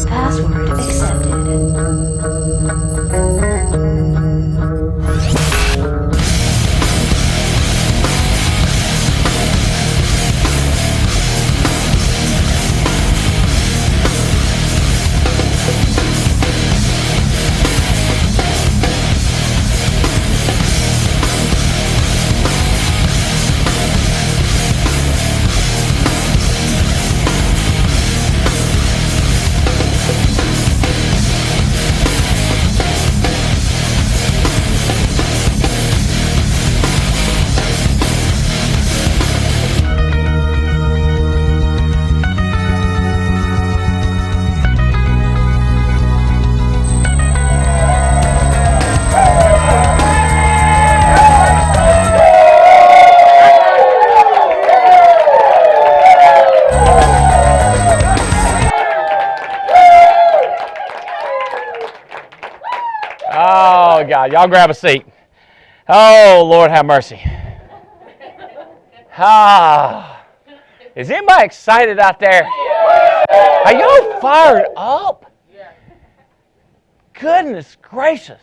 Password accepted. Oh, God. Y'all grab a seat. Oh, Lord, have mercy. Ah. Is anybody excited out there? Are y'all fired up? Goodness gracious.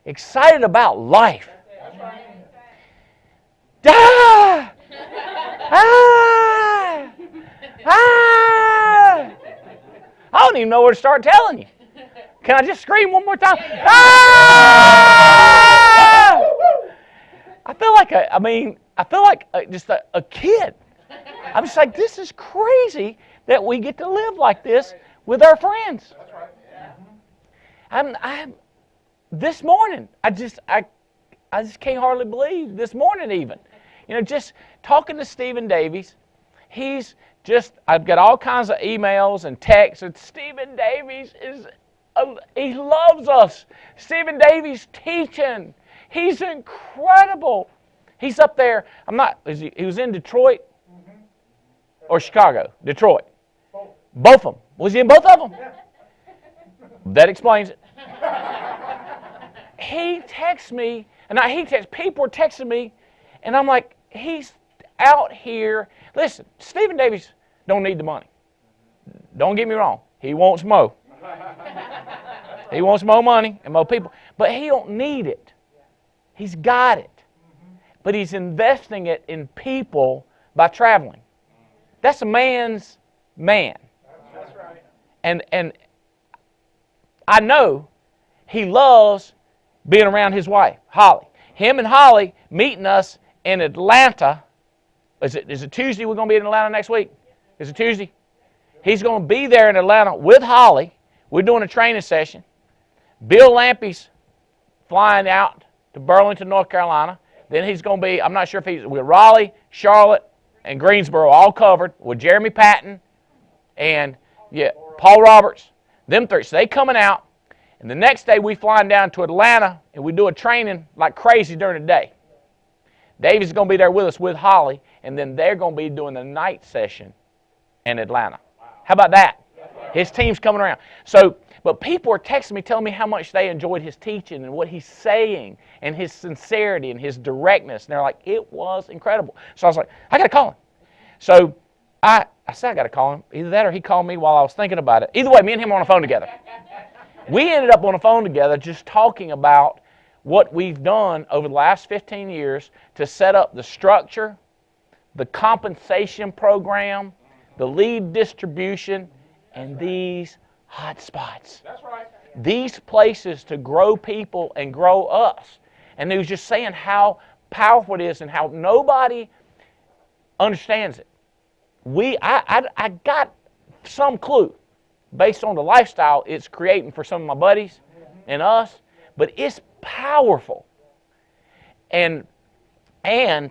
Excited about life. Ah! Ah! Ah! I don't even know where to start telling you. Can I just scream one more time? Ah! I feel like just a kid. I'm just like, this is crazy that we get to live like this with our friends. This morning, I just can't hardly believe this morning even. Just talking to Stephen Davies, I've got all kinds of emails and texts, and Stephen Davies he loves us. Stephen Davies teaching. He's incredible. He's up there. He was in Detroit or Chicago? Detroit. Both of them. Was he in both of them? That explains it. He texts me, people are texting me, and I'm like, he's out here. Listen, Stephen Davies don't need the money. Don't get me wrong. He wants more. He wants more money and more people, but he don't need it. He's got it. But he's investing it in people by traveling. That's a man's man. That's right. And I know he loves being around his wife, Holly. Him and Holly meeting us in Atlanta. Is it Tuesday we're going to be in Atlanta next week? Is it Tuesday? He's going to be there in Atlanta with Holly. We're doing a training session. Bill Lampy's flying out to Burlington, North Carolina. Then he's going to be, I'm not sure if he's with Raleigh, Charlotte, and Greensboro, all covered, with Jeremy Patton and Paul Roberts. Them three. So they coming out. And the next day we flying down to Atlanta, and we do a training like crazy during the day. Davies is going to be there with us with Holly, and then they're going to be doing the night session in Atlanta. How about that? His team's coming around. But people are texting me, telling me how much they enjoyed his teaching and what he's saying and his sincerity and his directness. And they're like, it was incredible. So I was like, I got to call him. So I said I got to call him. Either that or he called me while I was thinking about it. Either way, me and him were on the phone together. We ended up on the phone together just talking about what we've done over the last 15 years to set up the structure, the compensation program, the lead distribution, and these hot spots. That's right. These places to grow people and grow us. And he was just saying how powerful it is and how nobody understands it. I got some clue based on the lifestyle it's creating for some of my buddies and us, but it's powerful. And I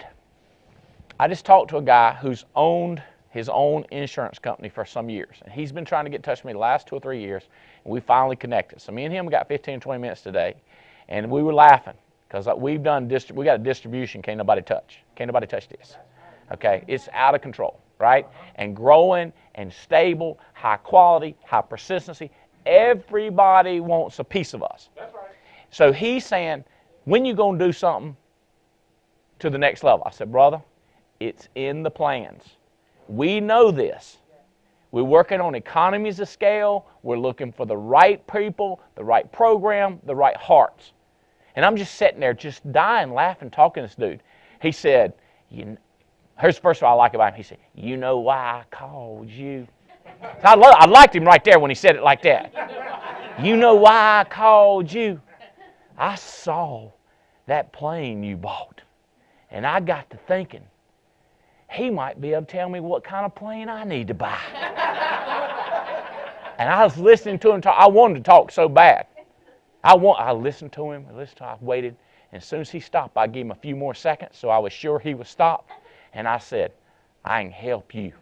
just talked to a guy who's owned his own insurance company for some years. And he's been trying to get in touch with me the last 2 or 3 years, and we finally connected. So me and him got 15 or 20 minutes today, and we were laughing because we got a distribution can't nobody touch. Can't nobody touch this. Okay? It's out of control, right? And growing and stable, high quality, high persistency. Everybody wants a piece of us. That's right. So he's saying, when you going to do something to the next level? I said, brother, it's in the plans. We know this. We're working on economies of scale. We're looking for the right people, the right program, the right hearts. And I'm just sitting there just dying, laughing, talking to this dude. He said, here's the first one I like about him. He said, you know why I called you? I liked him right there when he said it like that. You know why I called you? I saw that plane you bought. And I got to thinking, he might be able to tell me what kind of plane I need to buy. And I was listening to him talk. I wanted to talk so bad. I listened to him. I waited. And as soon as he stopped, I gave him a few more seconds so I was sure he would stop. And I said, I can help you.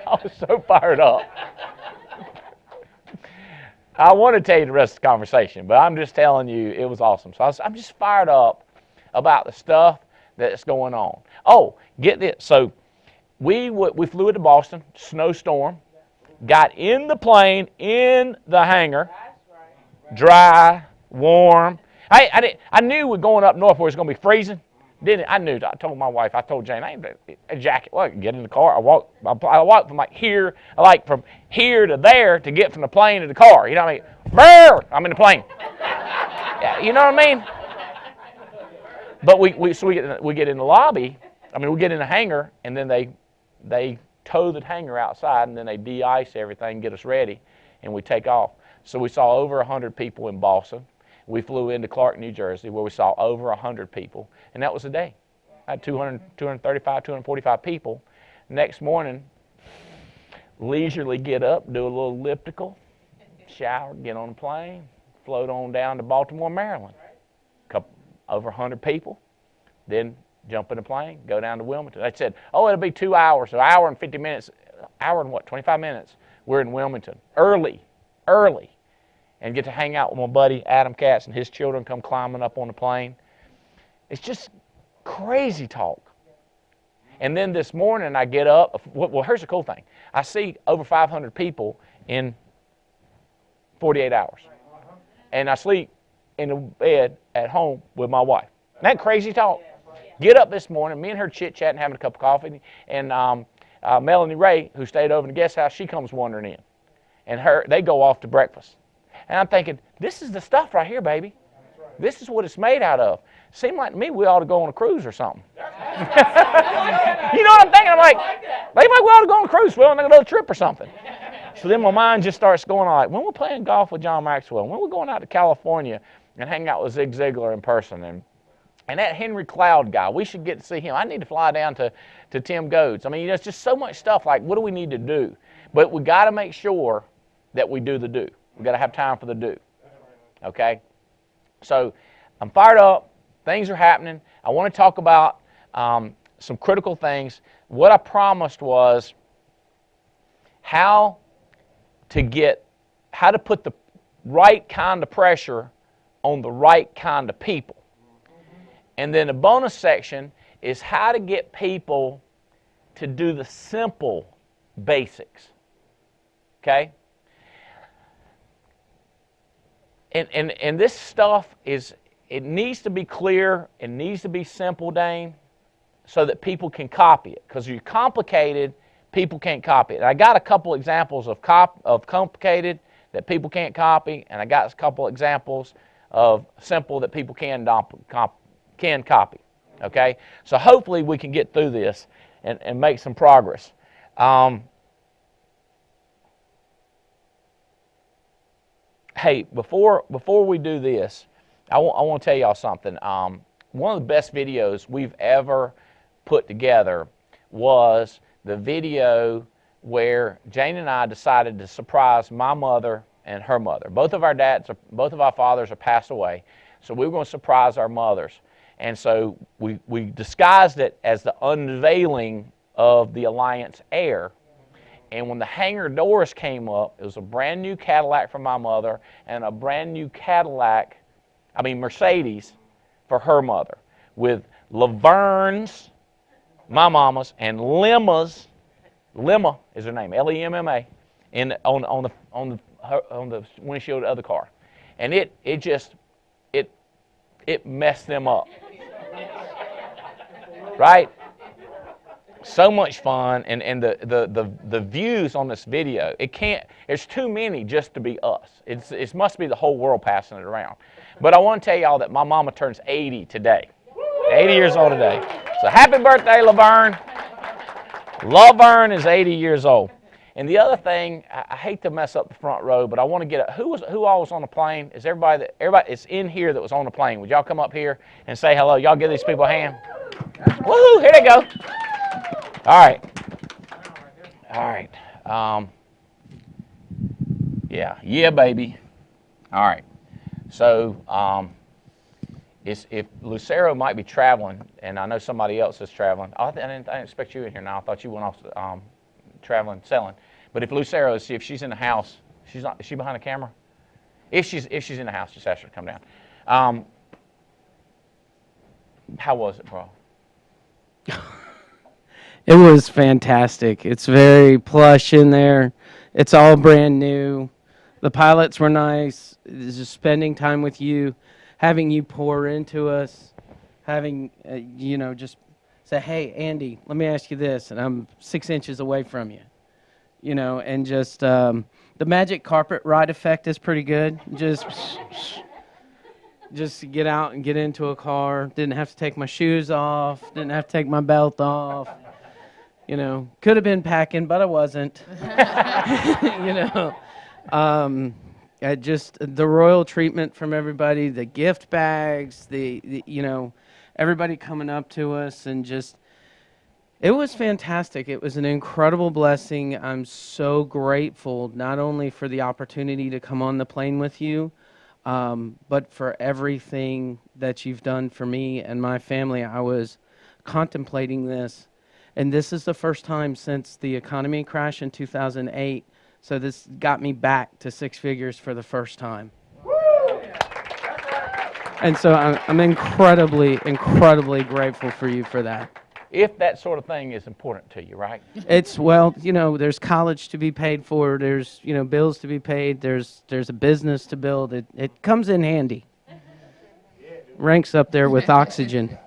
I was so fired up. I want to tell you the rest of the conversation, but I'm just telling you it was awesome. So I'm just fired up about the stuff that's going on. Oh, get this. So we flew into Boston, snowstorm, got in the plane, in the hangar, dry, warm. I knew we're going up north where it's going to be freezing. Didn't it? I knew. I told my wife. I told Jane, I ain't a jacket. Well, I can get in the car. I walk from from here to there to get from the plane to the car. You know what I mean? Brr! I'm in the plane. Yeah, you know what I mean? But we get in the lobby. I mean, we get in the hangar, and then they tow the hangar outside, and then they de-ice everything, get us ready, and we take off. So we saw over 100 people in Boston. We flew into Clark, New Jersey, where we saw over 100 people, and that was a day. I had 235, 245 people. Next morning, leisurely get up, do a little elliptical, shower, get on a plane, float on down to Baltimore, Maryland. Over 100 people, then jump in a plane, go down to Wilmington. They said, oh, it'll be 2 hours, an hour and 50 minutes, hour and 25 minutes. We're in Wilmington, early, and get to hang out with my buddy Adam Katz and his children come climbing up on the plane. It's just crazy talk. And then this morning I get up. Well, here's the cool thing. I see over 500 people in 48 hours. And I sleep in a bed at home with my wife. Isn't that crazy talk? Get up this morning, me and her chit-chatting, having a cup of coffee, and Melanie Ray, who stayed over in the guest house, she comes wandering in. And they go off to breakfast. And I'm thinking, this is the stuff right here, baby. This is what it's made out of. Seemed like to me we ought to go on a cruise or something. You know what I'm thinking? I'm like, maybe we ought to go on a cruise. We're on another trip or something. So then my mind just starts going on like, when we're playing golf with John Maxwell, when we're going out to California and hang out with Zig Ziglar in person, and that Henry Cloud guy, we should get to see him. I need to fly down to Tim Goads. I mean, it's just so much stuff like, what do we need to do? But we got to make sure that we do the do. We got to have time for the do. Okay? So I'm fired up. Things are happening. I want to talk about some critical things. What I promised was how to put the right kind of pressure on the right kind of people. And then the bonus section is how to get people to do the simple basics. Okay? And this stuff it needs to be clear, it needs to be simple, Dane, so that people can copy it. Because if you're complicated, people can't copy it. And I got a couple examples of complicated that people can't copy, and I got a couple examples of simple that people can copy. Okay? So hopefully we can get through this and make some progress. Hey, before we do this, I want to tell y'all something. One of the best videos we've ever put together was the video where Jane and I decided to surprise my mother and her mother. Both of our fathers have passed away, so we were going to surprise our mothers. And so we disguised it as the unveiling of the Alliance Air. And when the hangar doors came up, it was a brand new Cadillac for my mother and a brand new Mercedes for her mother, with Laverne's, my mama's, and Lemma's, Lemma is her name, Lemma, on the windshield of the other car, and it messed them up, right? So much fun, and the views on this video, it's too many just to be us. It must be the whole world passing it around. But I want to tell y'all that my mama turns 80 today. 80 years old today. So happy birthday, Laverne. Laverne is 80 years old. And the other thing, I hate to mess up the front row, but I want to get who all was on the plane? Is everybody is in here that was on the plane? Would y'all come up here and say hello? Y'all give these people a hand. Woohoo! Here they go. All right. Yeah, baby. All right. So if Lucero might be traveling, and I know somebody else is traveling. I didn't expect you in here now. I thought you went off traveling, selling. But if Lucero is, if she's in the house, is she behind the camera? If she's in the house, just ask her to come down. How was it, bro? It was fantastic. It's very plush in there. It's all brand new. The pilots were nice. Just spending time with you, having you pour into us, having, just say, hey, Andy, let me ask you this, and I'm 6 inches away from you. And just the magic carpet ride effect is pretty good. Just get out and get into a car. Didn't have to take my shoes off. Didn't have to take my belt off. Could have been packing, but I wasn't. Just the royal treatment from everybody, the gift bags, everybody coming up to us, and just, it was fantastic. It was an incredible blessing. I'm so grateful, not only for the opportunity to come on the plane with you, but for everything that you've done for me and my family. I was contemplating this, and this is the first time since the economy crash in 2008. So this got me back to six figures for the first time. And so I'm incredibly, incredibly grateful for you for that. If that sort of thing is important to you, right? It's, there's college to be paid for, there's, bills to be paid, there's a business to build. It comes in handy. Ranks up there with oxygen.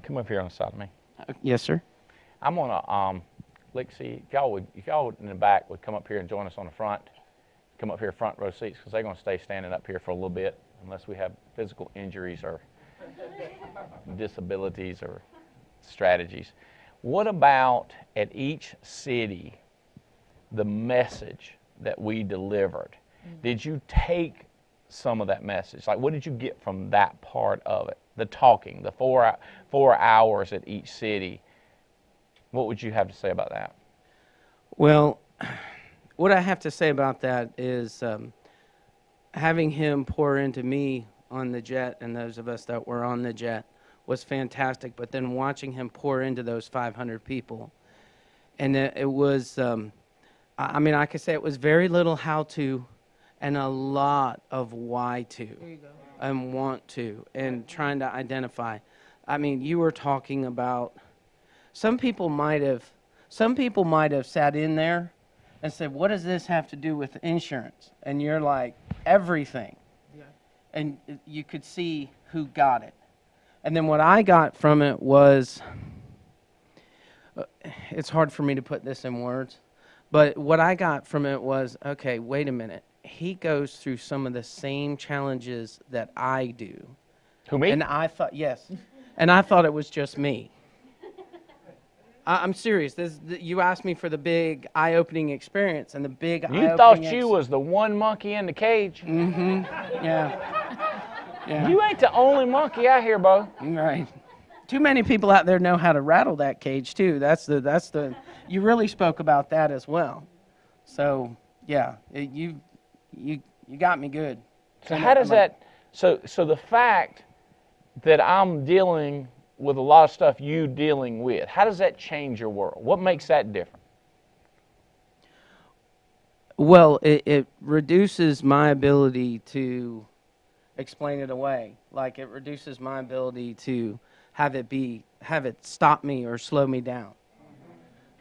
Come up here on the side of me. Yes, sir. I'm gonna Lexi, if y'all in the back would come up here and join us on the front, come up here front row seats, because they're gonna stay standing up here for a little bit unless we have physical injuries or disabilities or strategies. What about at each city the message that we delivered? Did you take some of that message? Like, what did you get from that part of it? The talking, the 4 hours at each city. What would you have to say about that? Well, what I have to say about that is having him pour into me on the jet, and those of us that were on the jet, was fantastic. But then watching him pour into those 500 people, and it was, I could say it was very little how to, and a lot of why to, and want to, and trying to identify. You were talking about, some people might have sat in there and said, what does this have to do with insurance? And you're like, everything. Yeah. And you could see who got it. And then what I got from it was, it's hard for me to put this in words, but what I got from it was, okay, wait a minute. He goes through some of the same challenges that I do. Who, me? And I thought, yes. And I thought it was just me. I'm serious. You asked me for the big eye-opening experience, and the big eye-opening. You thought you was the one monkey in the cage. Mm-hmm. Yeah. You ain't the only monkey out here, Bo. Right. Too many people out there know how to rattle that cage too. That's the. You really spoke about that as well. So yeah, you got me good. So how does that? So the fact that I'm dealing with a lot of stuff you dealing with, how does that change your world? What makes that different? Well, it reduces my ability to explain it away. Like, it reduces my ability to have it stop me or slow me down.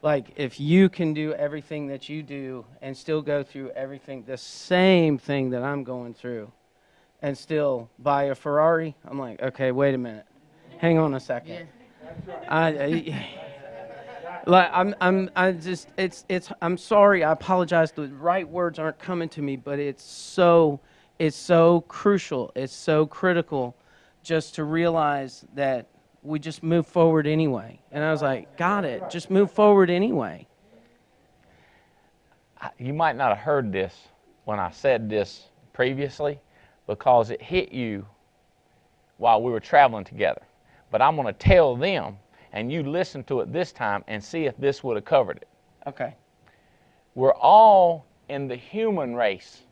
Like, if you can do everything that you do and still go through everything, the same thing that I'm going through, and still buy a Ferrari, I'm like, okay, wait a minute. Hang on a second. Like I'm sorry. I apologize. The right words aren't coming to me, but it's so crucial. It's so critical, just to realize that we just move forward anyway. And I was like, got it. Just move forward anyway. You might not have heard this when I said this previously, because it hit you while we were traveling together. But I'm going to tell them, and you listen to it this time and see if this would have covered it. Okay. We're all in the human race.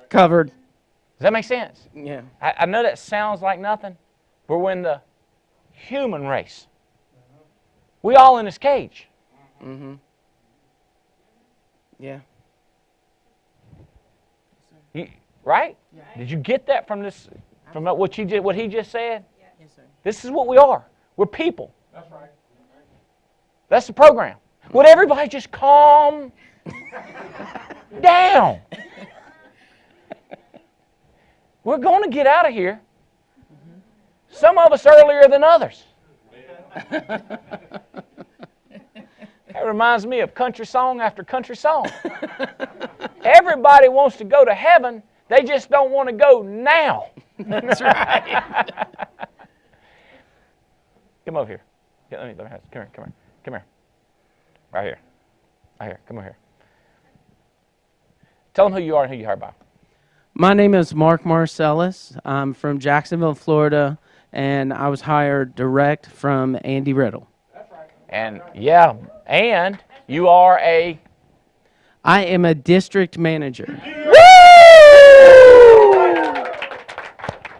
Covered. Does that make sense? Yeah. I know that sounds like nothing, but we're in the human race. We all in this cage. Mm-hmm. Yeah. Right? Yeah. Did you get that from this? From what he just said? Yes, sir. This is what we are. We're people. That's right. That's the program. Would everybody just calm down? We're going to get out of here. Some of us earlier than others. That reminds me of country song after country song. Everybody wants to go to heaven. They just don't want to go now. That's right. Come over here. Come here. Right here. Come over here. Tell them who you are and who you hired by. My name is Mark Marcellus. I'm from Jacksonville, Florida, and I was hired direct from Andy Riddle. And and you are a... I am a district manager.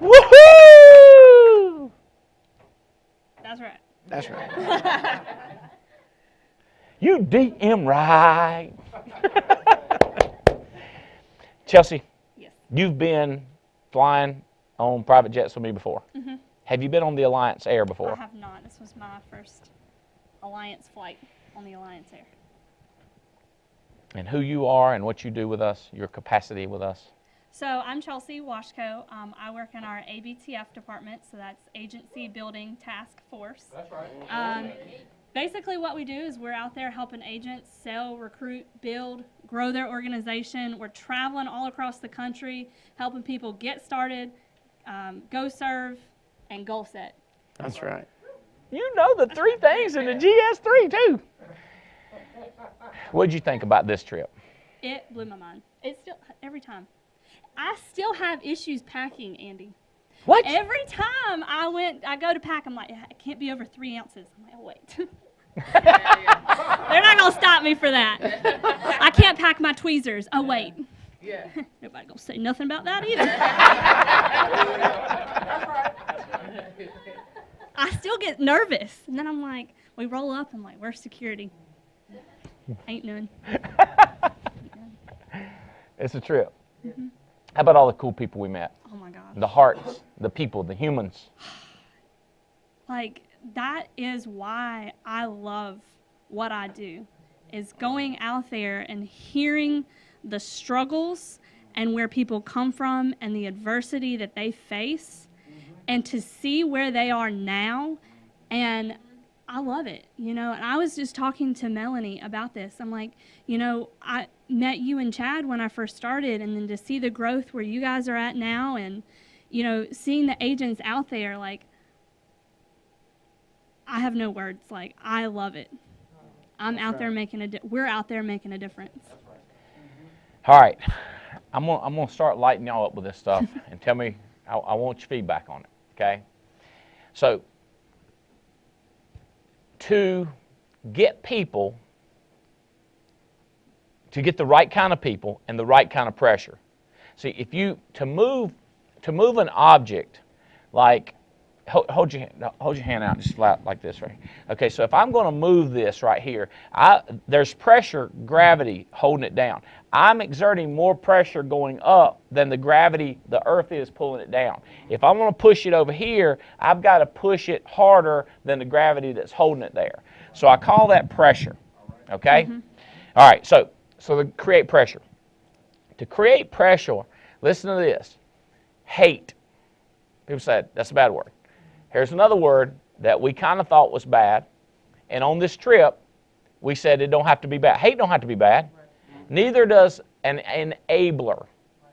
Woohoo! That's right. That's right. You DM right. Chelsea, Yes. you've been flying on private jets with me before. Mm-hmm. Have you been on the Alliance Air before? I have not. This was my first Alliance flight on the Alliance Air. And who you are and what you do with us, your capacity with us. So I'm Chelsea Washko. I work in our ABTF department, so that's Agency Building Task Force. That's right. Basically what we do is we're out there helping agents sell, recruit, build, grow their organization. We're traveling all across the country, helping people get started, go serve, and goal set. That's right. You know the three things in the GS3 too. What did you think about this trip? It blew my mind. It still, every time. I still have issues packing, Andy. What? Every time I go to pack, I'm like, it can't be over 3 ounces. I'm like, oh, wait. They're not going to stop me for that. I can't pack my tweezers. Oh, wait. Yeah. Nobody going to say nothing about that either. I still get nervous. And then I'm like, we roll up. I'm like, where's security? Ain't none. It's a trip. Mm-hmm. How about all the cool people we met? Oh, my gosh. The hearts, the people, the humans. Like, that is why I love what I do, is going out there and hearing the struggles and where people come from and the adversity that they face, and to see where they are now. And I love it, you know. And I was just talking to Melanie about this. I'm like, you know, I met you and Chad when I first started, and then to see the growth where you guys are at now, and, you know, seeing the agents out there, like, I have no words. Like, I love it. I'm out there making we're out there making a difference. All right, I'm gonna start lighting y'all up with this stuff, and tell me. I want your feedback on it. Okay. So, to get people, to get the right kind of people and the right kind of pressure. See, if you to move an object, like hold your hand out just flat like this, right? Okay, so if I'm going to move this right here, there's pressure, gravity holding it down. I'm exerting more pressure going up than the gravity, the earth is pulling it down. If I want to push it over here, I've got to push it harder than the gravity that's holding it there. So I call that pressure. Okay? Mm-hmm. All right, so to create pressure. To create pressure, listen to this. Hate. People said, that's a bad word. Here's another word that we kind of thought was bad. And on this trip, we said it don't have to be bad. Hate don't have to be bad. Neither does an enabler.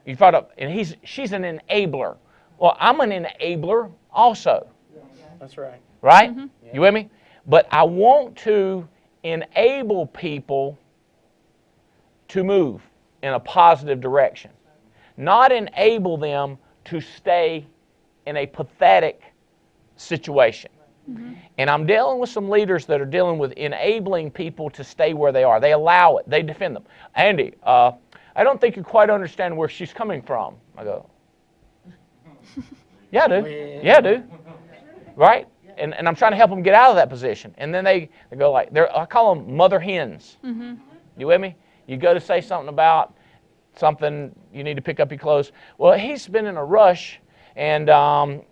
You thought of, and she's an enabler. Well, I'm an enabler also. That's right. Right? You with me? But I want to enable people to move in a positive direction. Not enable them to stay in a pathetic situation. And I'm dealing with some leaders that are dealing with enabling people to stay where they are. They allow it. They defend them. Andy, I don't think you quite understand where she's coming from. I go, yeah, I do. Yeah, I do. Right? And I'm trying to help them get out of that position. And then they go like, I call them mother hens. You with me? You go to say something about something, you need to pick up your clothes. Well, he's been in a rush, and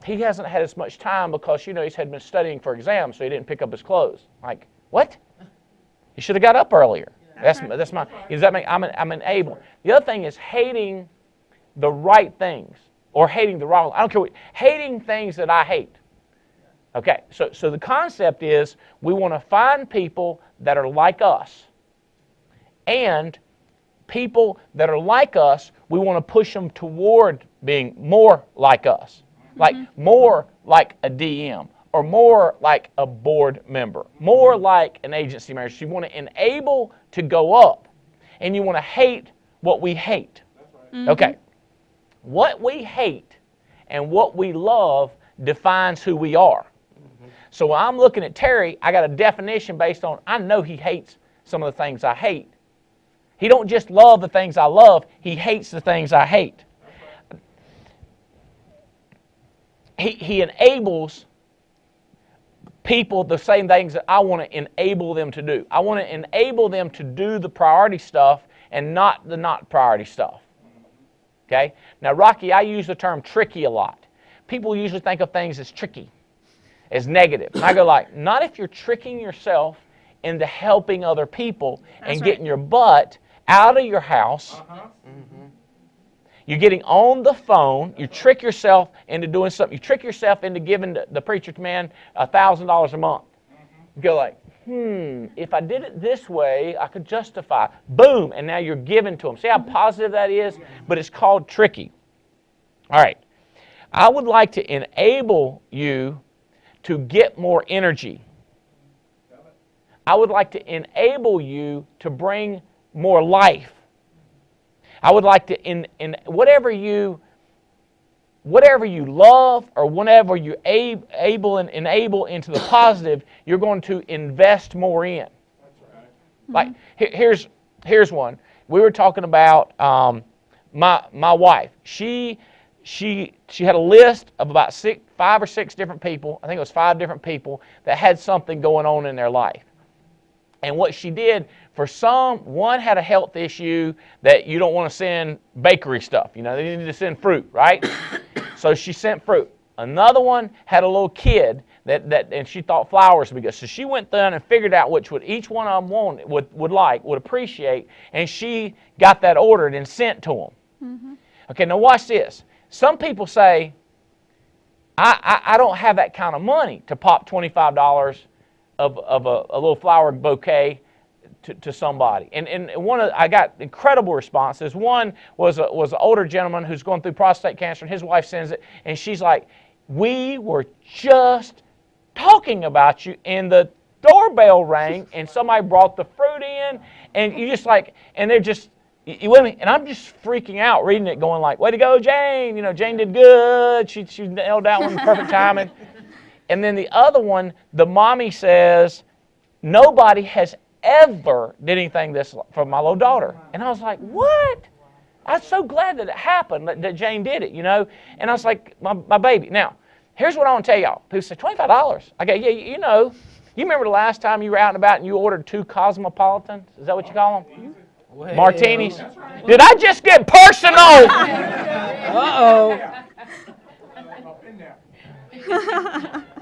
he hasn't had as much time because, he's had been studying for exams, so he didn't pick up his clothes. Like, what? He should have got up earlier. That's my. Does that mean I'm enabling? The other thing is hating the right things or hating the wrong. I don't care what. Hating things that I hate. Okay, so the concept is we want to find people that are like us, and people that are like us, we want to push them toward being more like us, like more like a DM, or more like a board member, more like an agency manager. So you want to enable to go up, and you want to hate what we hate. Okay, what we hate and what we love defines who we are. So when I'm looking at Terry, I got a definition based on, I know he hates some of the things I hate. He don't just love the things I love, he hates the things I hate. He enables people the same things that I want to enable them to do. I want to enable them to do the priority stuff and not the not priority stuff. Okay? Now, Rocky, I use the term tricky a lot. People usually think of things as tricky, as negative. And I go like, not if you're tricking yourself into helping other people and getting your butt out of your house. You're getting on the phone. You trick yourself into doing something. You trick yourself into giving the preacher's man $1,000 a month. You go like, if I did it this way, I could justify. Boom, and now you're giving to them. See how positive that is? But it's called tricky. All right. I would like to enable you to get more energy. I would like to enable you to bring more life. I would like to, in whatever you love or whatever you able and enable into the positive, you're going to invest more in. Like here's one. We were talking about my wife. She had a list of about 5 or 6 different people. I think it was 5 different people that had something going on in their life. And what she did, for one had a health issue that you don't want to send bakery stuff. They need to send fruit, right? So she sent fruit. Another one had a little kid and she thought flowers would be good. So she went down and figured out which would each one of them would appreciate, and she got that ordered and sent to them. Okay, now watch this. Some people say, I don't have that kind of money to pop $25 of a little flower bouquet to somebody. And I got incredible responses. One was an older gentleman who's going through prostate cancer, and his wife sends it, and she's like, we were just talking about you, and the doorbell rang, and somebody brought the fruit in, and you just like, and they're just, you with me? And I'm just freaking out reading it, going like, way to go, Jane. Jane did good. She nailed that one, perfect timing. And then the other one, the mommy says, nobody has ever did anything this for my little daughter. And I was like, what? I was so glad that it happened, that Jane did it, And I was like, my baby. Now, here's what I want to tell y'all. People say, $25? I go, yeah, you remember the last time you were out and about and you ordered 2 Cosmopolitans? Is that what you call them? Well, Martinis? Right. Did I just get personal? Uh-oh.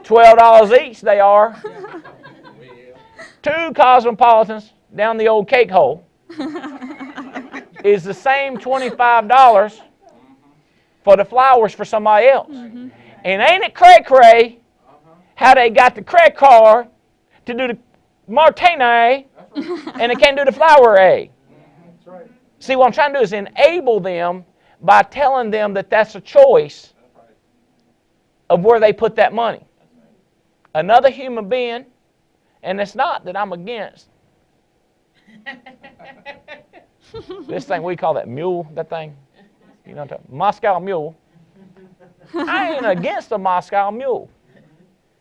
$12 each they are. 2 Cosmopolitans down the old cake hole is the same $25 for the flowers for somebody else. And ain't it cray-cray how they got the credit card to do the martini and they can't do the flower A. See, what I'm trying to do is enable them by telling them that that's a choice of where they put that money. Another human being, and it's not that I'm against this thing, we call that mule, that thing, you know, Moscow mule. I ain't against a Moscow mule.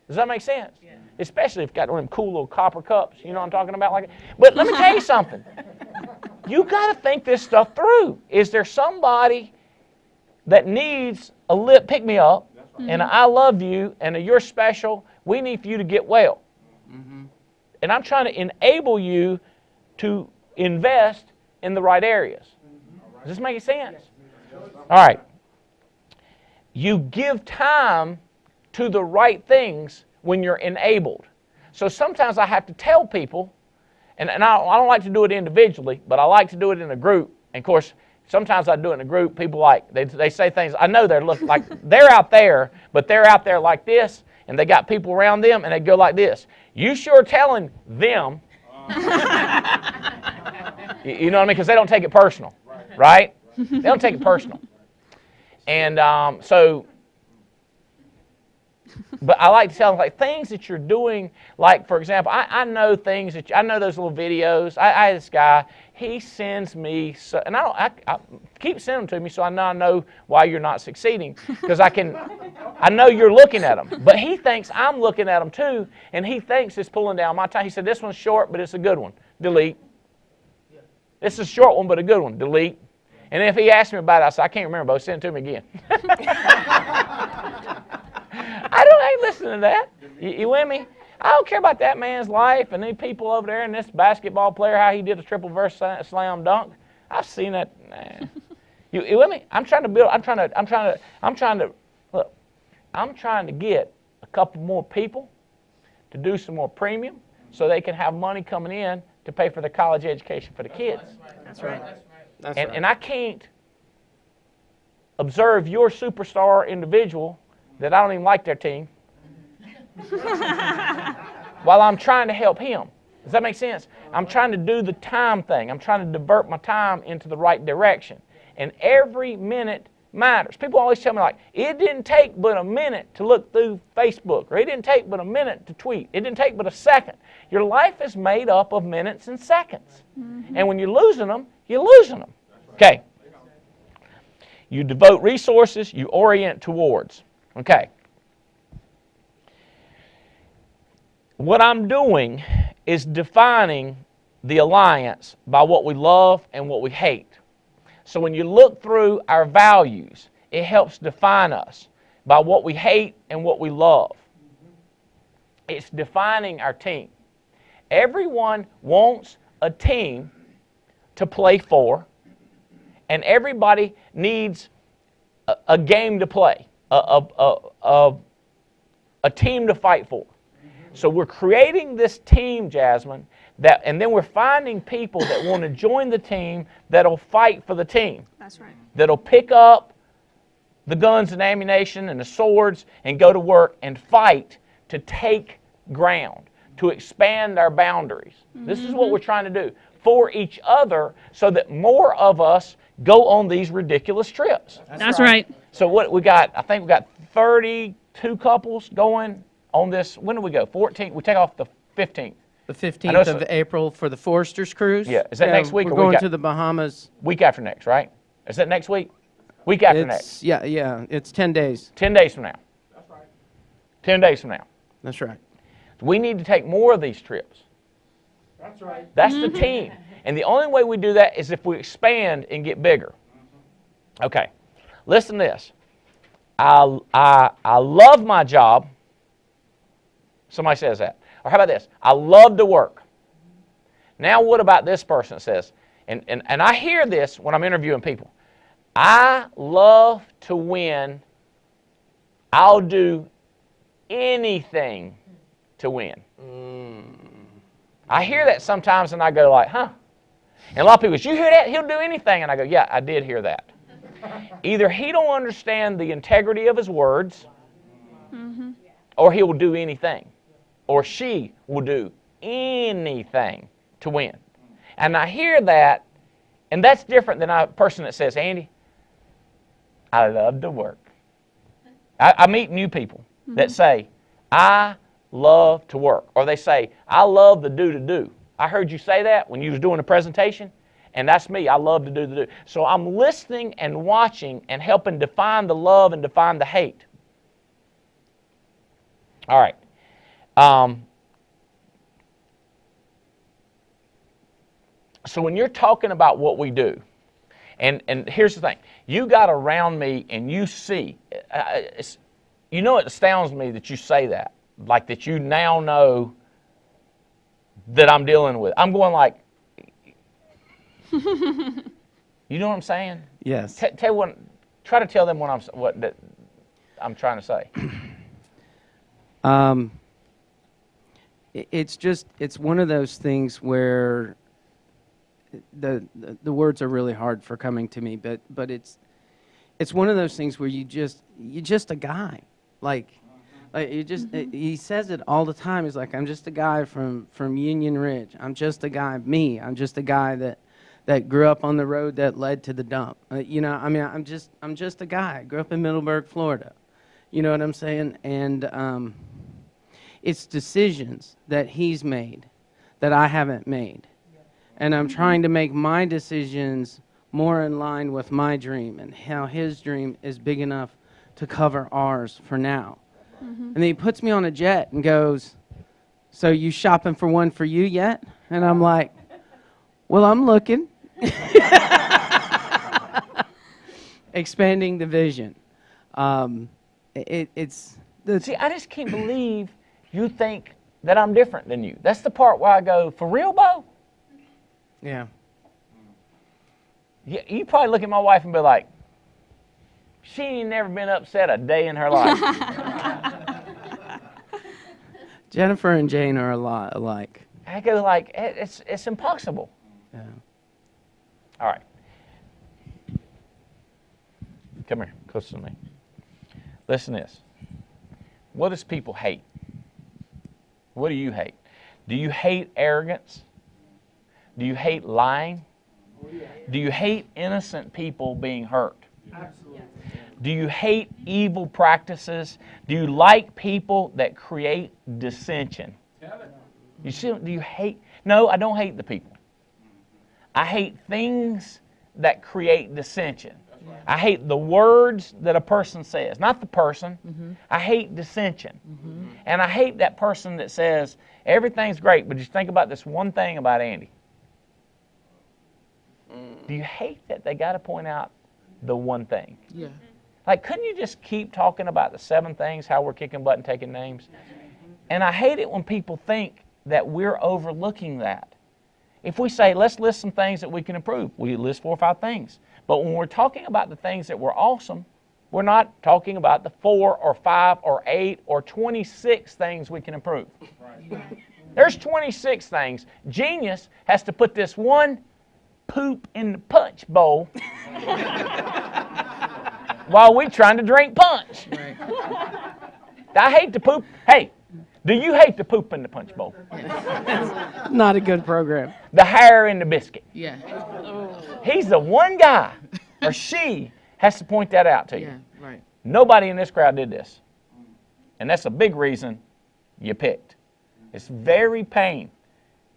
Does that make sense? Yeah. Especially if you've got one of them cool little copper cups, you know what I'm talking about? Like, but let me tell you something. You got to think this stuff through. Is there somebody that needs a lip pick-me-up, and I love you, and you're special, we need for you to get well. Mm-hmm. And I'm trying to enable you to invest in the right areas. Does this make sense? All right. You give time to the right things when you're enabled. So sometimes I have to tell people, and I don't like to do it individually, but I like to do it in a group. And of course, sometimes I do it in a group. People they say things, I know they're looking like they're out there, but they're out there like this, and they got people around them, and they go like this. You sure telling them, you know what I mean? Because they don't take it personal, right? They don't take it personal. And but I like to tell them, like, things that you're doing, like, for example, I know things that, I know those little videos. I had this guy, he sends me, and I keep sending them to me so I know why you're not succeeding, because I know you're looking at them. But he thinks I'm looking at them too, and he thinks it's pulling down my time. He said, this one's short, but it's a good one. Delete. This is a short one, but a good one. Delete. And if he asked me about it, I said, I can't remember, but send it to me again. I ain't listening to that. You with me? I don't care about that man's life and these people over there and this basketball player, how he did a triple verse slam dunk. I've seen that. Nah. You with me? I'm trying to get a couple more people to do some more premium so they can have money coming in to pay for the college education for the kids. That's right. And I can't observe your superstar individual that I don't even like their team while I'm trying to help him. Does that make sense? I'm trying to do the time thing. I'm trying to divert my time into the right direction. And every minute matters. People always tell me, like, it didn't take but a minute to look through Facebook, or it didn't take but a minute to tweet. It didn't take but a second. Your life is made up of minutes and seconds. Mm-hmm. And when you're losing them, you're losing them. Okay. You devote resources, you orient towards. Okay. What I'm doing is defining the alliance by what we love and what we hate. So when you look through our values, it helps define us by what we hate and what we love. It's defining our team. Everyone wants a team to play for, and everybody needs a game to play, a team to fight for. So we're creating this team, Jasmine, and then we're finding people that want to join the team that'll fight for the team. That's right. That'll pick up the guns and ammunition and the swords and go to work and fight to take ground, to expand our boundaries. Mm-hmm. This is what we're trying to do for each other so that more of us go on these ridiculous trips. That's right. So what we got, I think we got 32 couples going on this. When do we go? 14th. We take off the 15th. The 15th of April for the Foresters Cruise. Yeah. Is that next week? We're going to the Bahamas. Week after next, right? Is that next week? Week after next. Yeah. It's 10 days. 10 days from now. That's right. 10 days from now. That's right. We need to take more of these trips. That's right. That's the team. And the only way we do that is if we expand and get bigger. Okay. Listen to this. I love my job. Somebody says that. Or how about this? I love to work. Now what about this person that says, and I hear this when I'm interviewing people. I love to win. I'll do anything to win. I hear that sometimes and I go like, huh? And a lot of people go, you hear that? He'll do anything. And I go, yeah, I did hear that. Either he don't understand the integrity of his words, Or he will do anything. Or she will do anything to win. And I hear that, and that's different than a person that says, Andy, I love to work. I meet new people that say, I love to work. Or they say, I love the do. I heard you say that when you was doing a presentation, and that's me. I love to do. So I'm listening and watching and helping define the love and define the hate. All right. So when you're talking about what we do, and here's the thing, you got around me and you see, it astounds me that you say that, like that you now know that I'm dealing with. I'm going like, you know what I'm saying? Yes. Try to tell them what that I'm trying to say. It's one of those things where the words are really hard for coming to me, but it's one of those things where you're just a guy, like he says it all the time. He's like, I'm just a guy from Union Ridge. I'm just a guy, I'm just a guy that grew up on the road that led to the dump. I'm just a guy. I grew up in Middleburg, Florida. You know what I'm saying? And it's decisions that he's made that I haven't made. And I'm trying to make my decisions more in line with my dream and how his dream is big enough to cover ours for now. And then he puts me on a jet and goes, so you shopping for one for you yet? And I'm like, well, I'm looking. Expanding the vision. See, I just can't believe you think that I'm different than you. That's the part where I go, for real, Bo? Yeah. You probably look at my wife and be like, she ain't never been upset a day in her life. Jennifer and Jane are a lot alike. I go like, it's impossible. Yeah. All right. Come here, close to me. Listen to this. What does people hate? What do you hate? Do you hate arrogance? Do you hate lying? Do you hate innocent people being hurt? Absolutely. Do you hate evil practices? Do you like people that create dissension? You see, do you hate? No, I don't hate the people. I hate things that create dissension. I hate the words that a person says, not the person. I hate dissension. And I hate that person that says, everything's great, but just think about this one thing about Andy. Do you hate that they got to point out the one thing? Yeah. Like, couldn't you just keep talking about the 7 things, how we're kicking butt and taking names? And I hate it when people think that we're overlooking that. If we say, let's list some things that we can improve, we list 4 or 5 things. But when we're talking about the things that were awesome, we're not talking about the 4 or 5 or 8 or 26 things we can improve. There's 26 things. Genius has to put this one poop in the punch bowl while we're trying to drink punch. Right. I hate to poop. Hey, do you hate to poop in the punch bowl? Not a good program. The hair in the biscuit. Yeah. He's the one guy, or she has to point that out to you. Yeah. Right. Nobody in this crowd did this. And that's a big reason you picked. It's very pain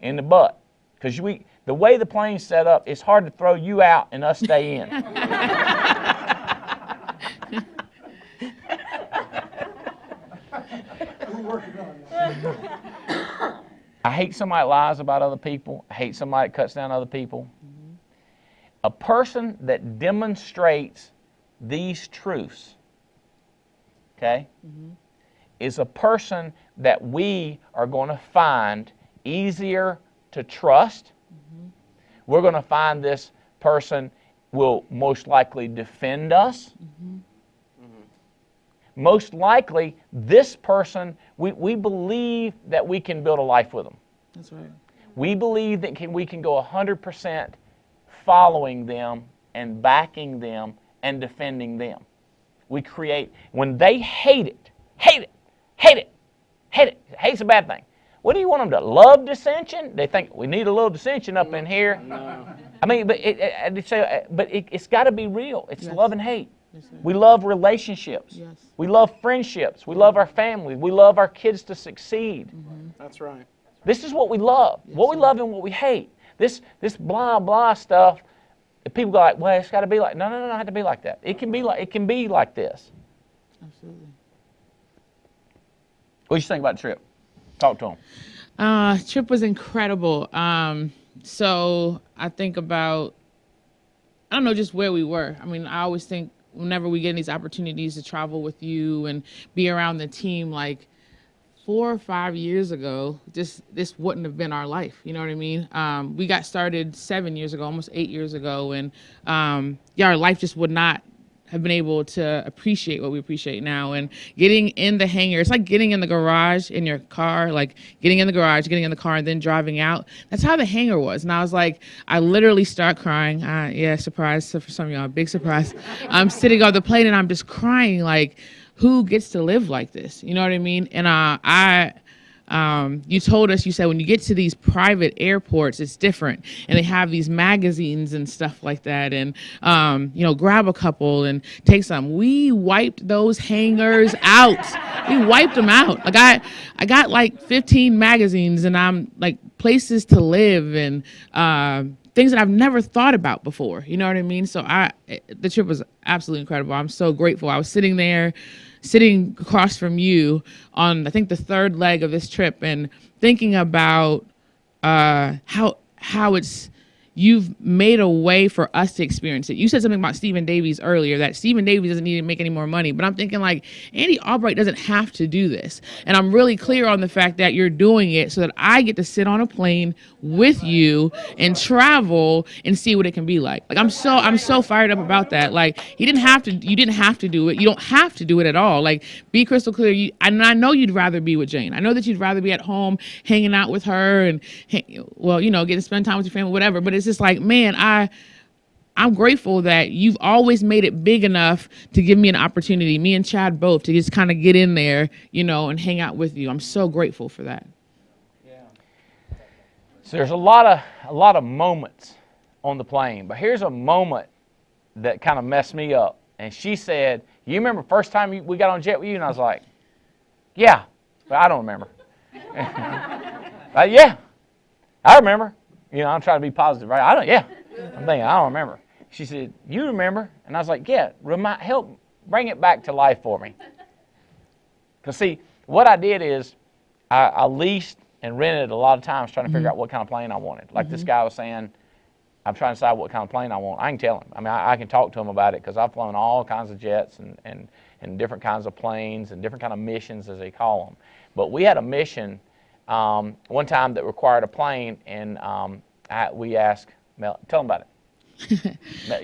in the butt. Because the way the plane's set up, it's hard to throw you out and us stay in. I hate somebody that lies about other people. I hate somebody that cuts down other people. A person that demonstrates these truths, okay, is a person that we are going to find easier to trust. We're going to find this person will most likely defend us. Most likely, this person, we believe that we can build a life with them. That's right. We believe that we can go 100% following them and backing them and defending them. When they hate it, hate it, hate it, hate it. Hate's a bad thing. What do you want them to love dissension? They think we need a little dissension up in here. No. I mean, but it's got to be real. It's love and hate. We love relationships. Yes. We love friendships. We love our family. We love our kids to succeed. That's right. This is what we love. What we love and what we hate. This blah blah stuff. People go like, well, it's got to be like. No, it don't have to be like that. It can be like this. Absolutely. What do you think about the trip? Talk to them. Trip was incredible. So I think about, I don't know, just where we were. I mean, I always think whenever we get these opportunities to travel with you and be around the team, like 4 or 5 years ago, this wouldn't have been our life. You know what I mean? We got started 7 years ago, almost 8 years ago, and our life just would not have been able to appreciate what we appreciate now. And getting in the hangar, it's like getting in the garage in your car, like getting in the garage, getting in the car, and then driving out. That's how the hangar was. And I was like, I literally start crying. Yeah, surprise. So for some of y'all, big surprise. I'm sitting on the plane and I'm just crying, like, who gets to live like this? You know what I mean? And you told us, you said when you get to these private airports, it's different. And they have these magazines and stuff like that. And, grab a couple and take some. We wiped those hangars out. We wiped them out. Like I got like 15 magazines, and I'm like places to live and things that I've never thought about before. You know what I mean? So the trip was absolutely incredible. I'm so grateful. I was sitting across from you on, I think, the third leg of this trip, and thinking about how you've made a way for us to experience it. You said something about Stephen Davies earlier, that Stephen Davies doesn't need to make any more money, but I'm thinking like Andy Albright doesn't have to do this. And I'm really clear on the fact that you're doing it so that I get to sit on a plane with you and travel and see what it can be like. Like I'm so fired up about that. Like you didn't have to do it. You don't have to do it at all. Like be crystal clear. I know you'd rather be with Jane. I know that you'd rather be at home hanging out with her and getting to spend time with your family, whatever. But it's just like, man, I'm grateful that you've always made it big enough to give me an opportunity, me and Chad both, to just kind of get in there, and hang out with you. I'm so grateful for that. So there's a lot of moments on the plane, but here's a moment that kind of messed me up. And she said, "You remember the first time we got on jet with you?" And I was like, "Yeah, but I don't remember." Yeah, I remember. I'm trying to be positive, right? I'm thinking, I don't remember. She said, "You remember?" And I was like, "Yeah, help bring it back to life for me." Because see, what I did is I leased and rented a lot of times trying to figure out what kind of plane I wanted. Like this guy was saying, I'm trying to decide what kind of plane I want. I can tell him. I mean, I can talk to him about it because I've flown all kinds of jets and different kinds of planes and different kind of missions, as they call them. But we had a mission one time that required a plane, and we asked Mel, tell them about it.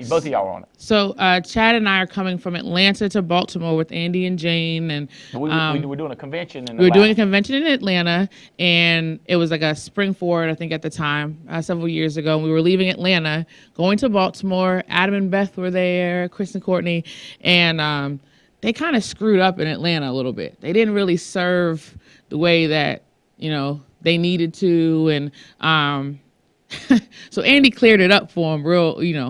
Both of y'all were on it. So Chad and I are coming from Atlanta to Baltimore with Andy and Jane, and we were doing a convention in Atlanta. We were doing a convention in Atlanta, and it was like a spring forward, I think, at the time, several years ago. And we were leaving Atlanta, going to Baltimore. Adam and Beth were there, Chris and Courtney, and they kind of screwed up in Atlanta a little bit. They didn't really serve the way that they needed to, and so Andy cleared it up for him,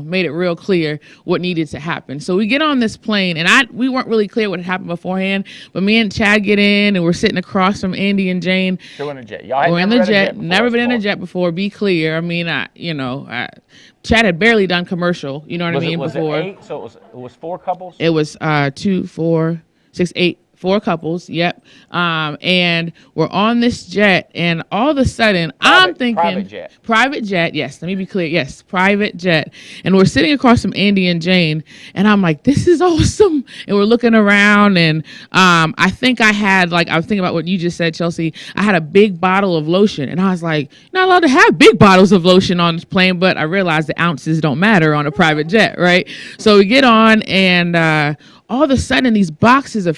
made it real clear what needed to happen. So we get on this plane, and we weren't really clear what had happened beforehand, but me and Chad get in, and we're sitting across from Andy and Jane. We're in a jet. Y'all had we're in the jet. Never been in a jet before. Be clear. I mean, Chad had barely done commercial. You know what I mean? Was before. It 8? So it was 4 couples. It was 2, 4, 6, 8. 4 couples, yep. And we're on this jet, and all of a sudden, I'm thinking... Private jet, yes. Let me be clear. Yes, private jet. And we're sitting across from Andy and Jane, and I'm like, this is awesome. And we're looking around, and I think I was thinking about what you just said, Chelsea. I had a big bottle of lotion, and I was like, not allowed to have big bottles of lotion on this plane, but I realized the ounces don't matter on a private jet, right? So we get on, and all of a sudden, these boxes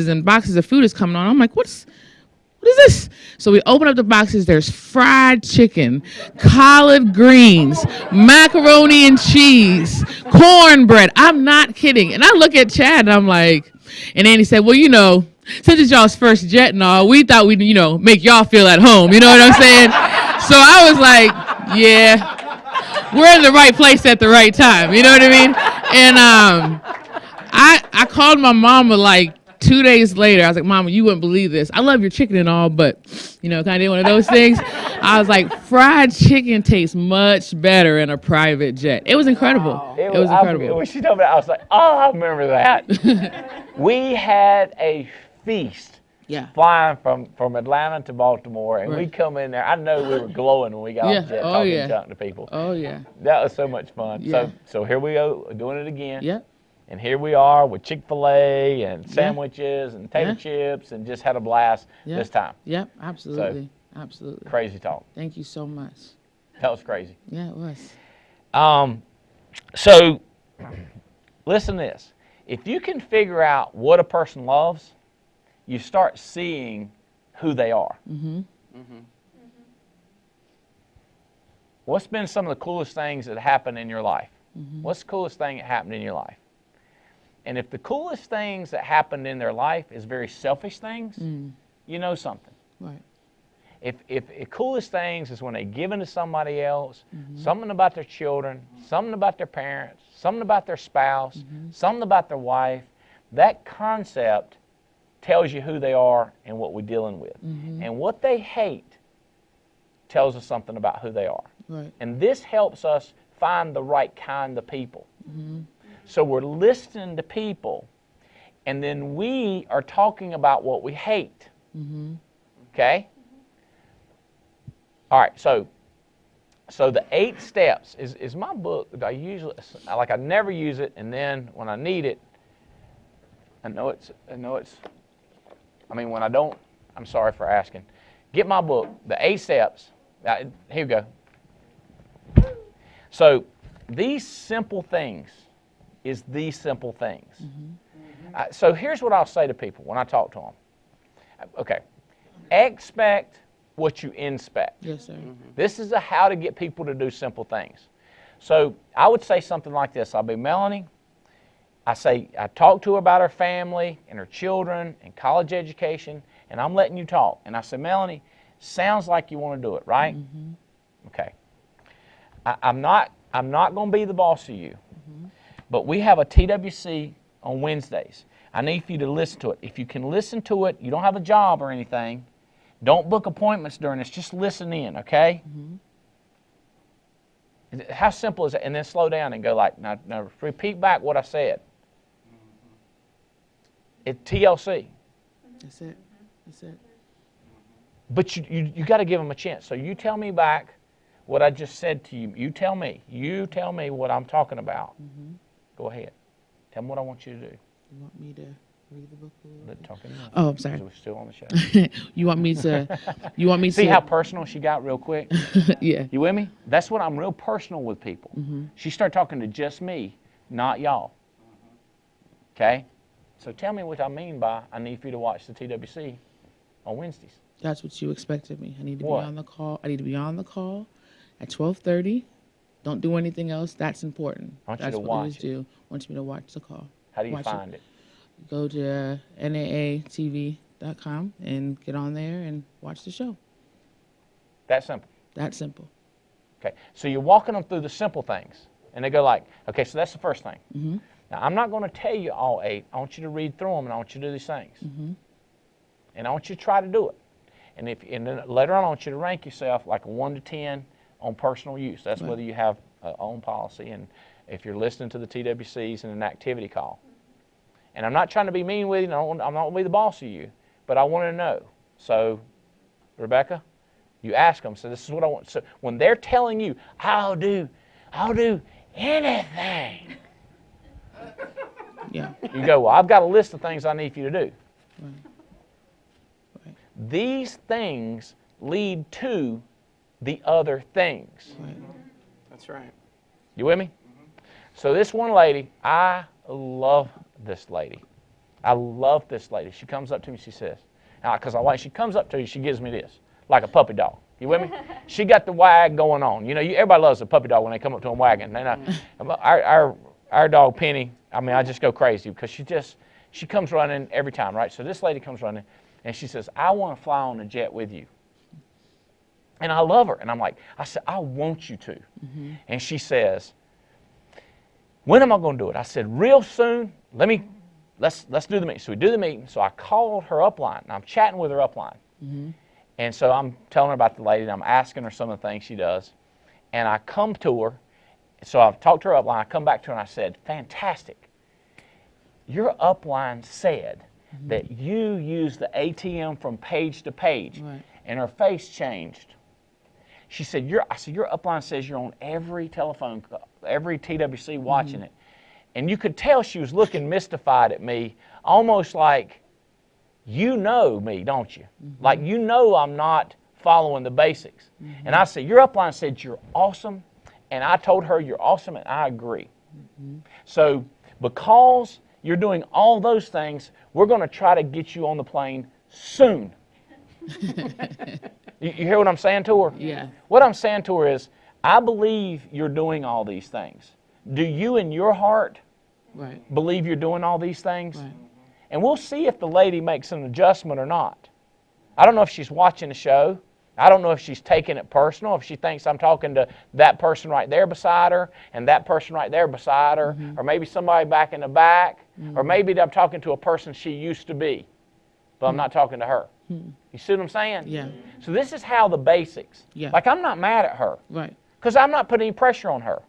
and boxes of food is coming on. I'm like, what is this? So we open up the boxes. There's fried chicken, collard greens, macaroni and cheese, cornbread. I'm not kidding. And I look at Chad, and I'm like, And Andy said, well, since it's y'all's first jet and all, we thought we'd, make y'all feel at home. You know what I'm saying? So I was like, yeah, we're in the right place at the right time. You know what I mean? And I called my mama like 2 days later. I was like, Mama, you wouldn't believe this. I love your chicken and all, but, kind of one of those things. I was like, fried chicken tastes much better in a private jet. It was incredible. Wow. It was incredible. When she told me, I was like, oh, I remember that. We had a feast flying from Atlanta to Baltimore, and we come in there. I know we were glowing when we got off the jet talking junk to people. Oh, yeah. That was so much fun. Yeah. So here we go, doing it again. Yep. And here we are with Chick-fil-A and sandwiches and tater chips, and just had a blast this time. Yep, absolutely. Absolutely. Crazy talk. Thank you so much. That was crazy. Yeah, it was. So listen to this. If you can figure out what a person loves, you start seeing who they are. Mm-hmm. Mm-hmm. What's been some of the coolest things that happened in your life? Mm-hmm. What's the coolest thing that happened in your life? And if the coolest things that happened in their life is very selfish things, you know something. Right. If the coolest things is when they give into somebody else, something about their children, something about their parents, something about their spouse, something about their wife, that concept tells you who they are and what we're dealing with. And what they hate tells us something about who they are. Right. And this helps us find the right kind of people. So we're listening to people, and then we are talking about what we hate. Okay? All right, so the 8 steps is my book. I never use it, and then when I need it, when I don't, I'm sorry for asking. Get my book, the 8 steps. Here we go. So these simple things is these simple things. So here's what I'll say to people when I talk to them. Okay, expect what you inspect. Yes, sir. This is how to get people to do simple things. So I would say something like this. I'll be, Melanie, I talk to her about her family and her children and college education, and I'm letting you talk. And I say, Melanie, sounds like you want to do it, right? Okay. I'm not going to be the boss of you, but we have a TWC on Wednesdays. I need for you to listen to it. If you can listen to it, you don't have a job or anything, don't book appointments during this. Just listen in, okay? How simple is that? And then slow down and go like, now repeat back what I said. It's TLC. That's it. That's it. But you got to give them a chance. So you tell me back what I just said to you. You tell me what I'm talking about. Go ahead. Tell me what I want you to do. You want me to read the book a little bit? Talking Oh, I'm sorry. we're still on the show. You want me to See how personal she got real quick? Yeah. You with me? That's what I'm real personal with people. She started talking to just me, not y'all. Okay? So tell me what I mean by I need for you to watch the TWC on Wednesdays. That's what you expected me. I need to What? be on the call. I need to be on the call at 12:30. Don't do anything else. That's important. I want you That's to what watch leaders do. I want you to watch the call. How do you Watch find it? Go to naatv.com and get on there and watch the show. That simple. That simple. Okay. So you're walking them through the simple things. And they go like, okay, so that's the first thing. Now, I'm not going to tell you all 8. I want you to read through them, and I want you to do these things. And I want you to try to do it. And then later on, I want you to rank yourself like a 1 to 10 on personal use. That's whether you have own policy and if you're listening to the TWCs and an activity call. And I'm not trying to be mean with you. I'm not going to be the boss of you, but I want to know. So, Rebecca, you ask them. So this is what I want. So when they're telling you, I'll do anything. Yeah. You go, well, I've got a list of things I need for you to do. Right. These things lead to the other things. Right. That's right. You with me? So this one lady, I love this lady. I love this lady. She comes up to me, she says, because she comes up to you, she gives me this, like a puppy dog. You with me? She got the wag going on. You know, everybody loves a puppy dog when they come up to them wagging. Our dog Penny, I mean, I just go crazy because she comes running every time, right? So this lady comes running, and she says, I want to fly on a jet with you. And I love her. And I said, I want you to. And she says, when am I going to do it? I said, real soon. Let's do the meeting. So we do the meeting. So I called her upline, and I'm chatting with her upline. And so I'm telling her about the lady, and I'm asking her some of the things she does. And I come to her. So I've talked to her upline. I come back to her, and I said, fantastic. Your upline said that you use the ATM from page to page. Right. And her face changed. She said, your upline says you're on every telephone call, every TWC watching it. And you could tell she was looking mystified at me, almost like, you know me, don't you? Like, you know I'm not following the basics. And I said, your upline said you're awesome. And I told her you're awesome, and I agree. So because you're doing all those things, we're going to try to get you on the plane soon. You hear what I'm saying to her? Yeah. What I'm saying to her is, I believe you're doing all these things. Do you in your heart believe you're doing all these things? Right. And we'll see if the lady makes an adjustment or not. I don't know if she's watching the show. I don't know if she's taking it personal, if she thinks I'm talking to that person right there beside her and that person right there beside her, or maybe somebody back in the back, or maybe I'm talking to a person she used to be, but I'm not talking to her. You see what I'm saying? Yeah. So this is how the basics. Yeah. Like, I'm not mad at her Right. because I'm not putting any pressure on her.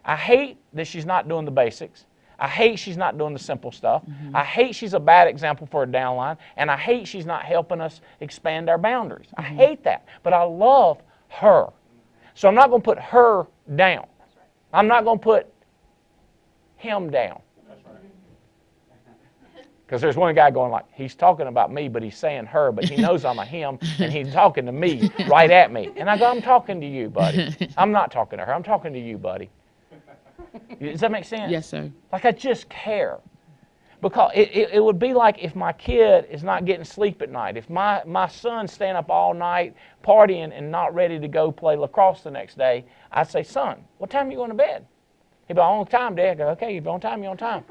I hate that she's not doing the basics. I hate she's not doing the simple stuff. I hate she's a bad example for a downline. And I hate she's not helping us expand our boundaries. I hate that. But I love her. So I'm not going to put her down. I'm not going to put him down. Because there's one guy going like, he's talking about me, but he's saying her, but he knows I'm a him, and he's talking to me, right at me. And I go, I'm talking to you, buddy. I'm not talking to her. I'm talking to you, buddy. Does that make sense? Yes, sir. Like, I just care. Because it would be like if my kid is not getting sleep at night. If my son's staying up all night partying and not ready to go play lacrosse the next day, I'd say, son, what time are you going to bed? He'd be on time, Dad. I go, okay, you're on time, you're on time.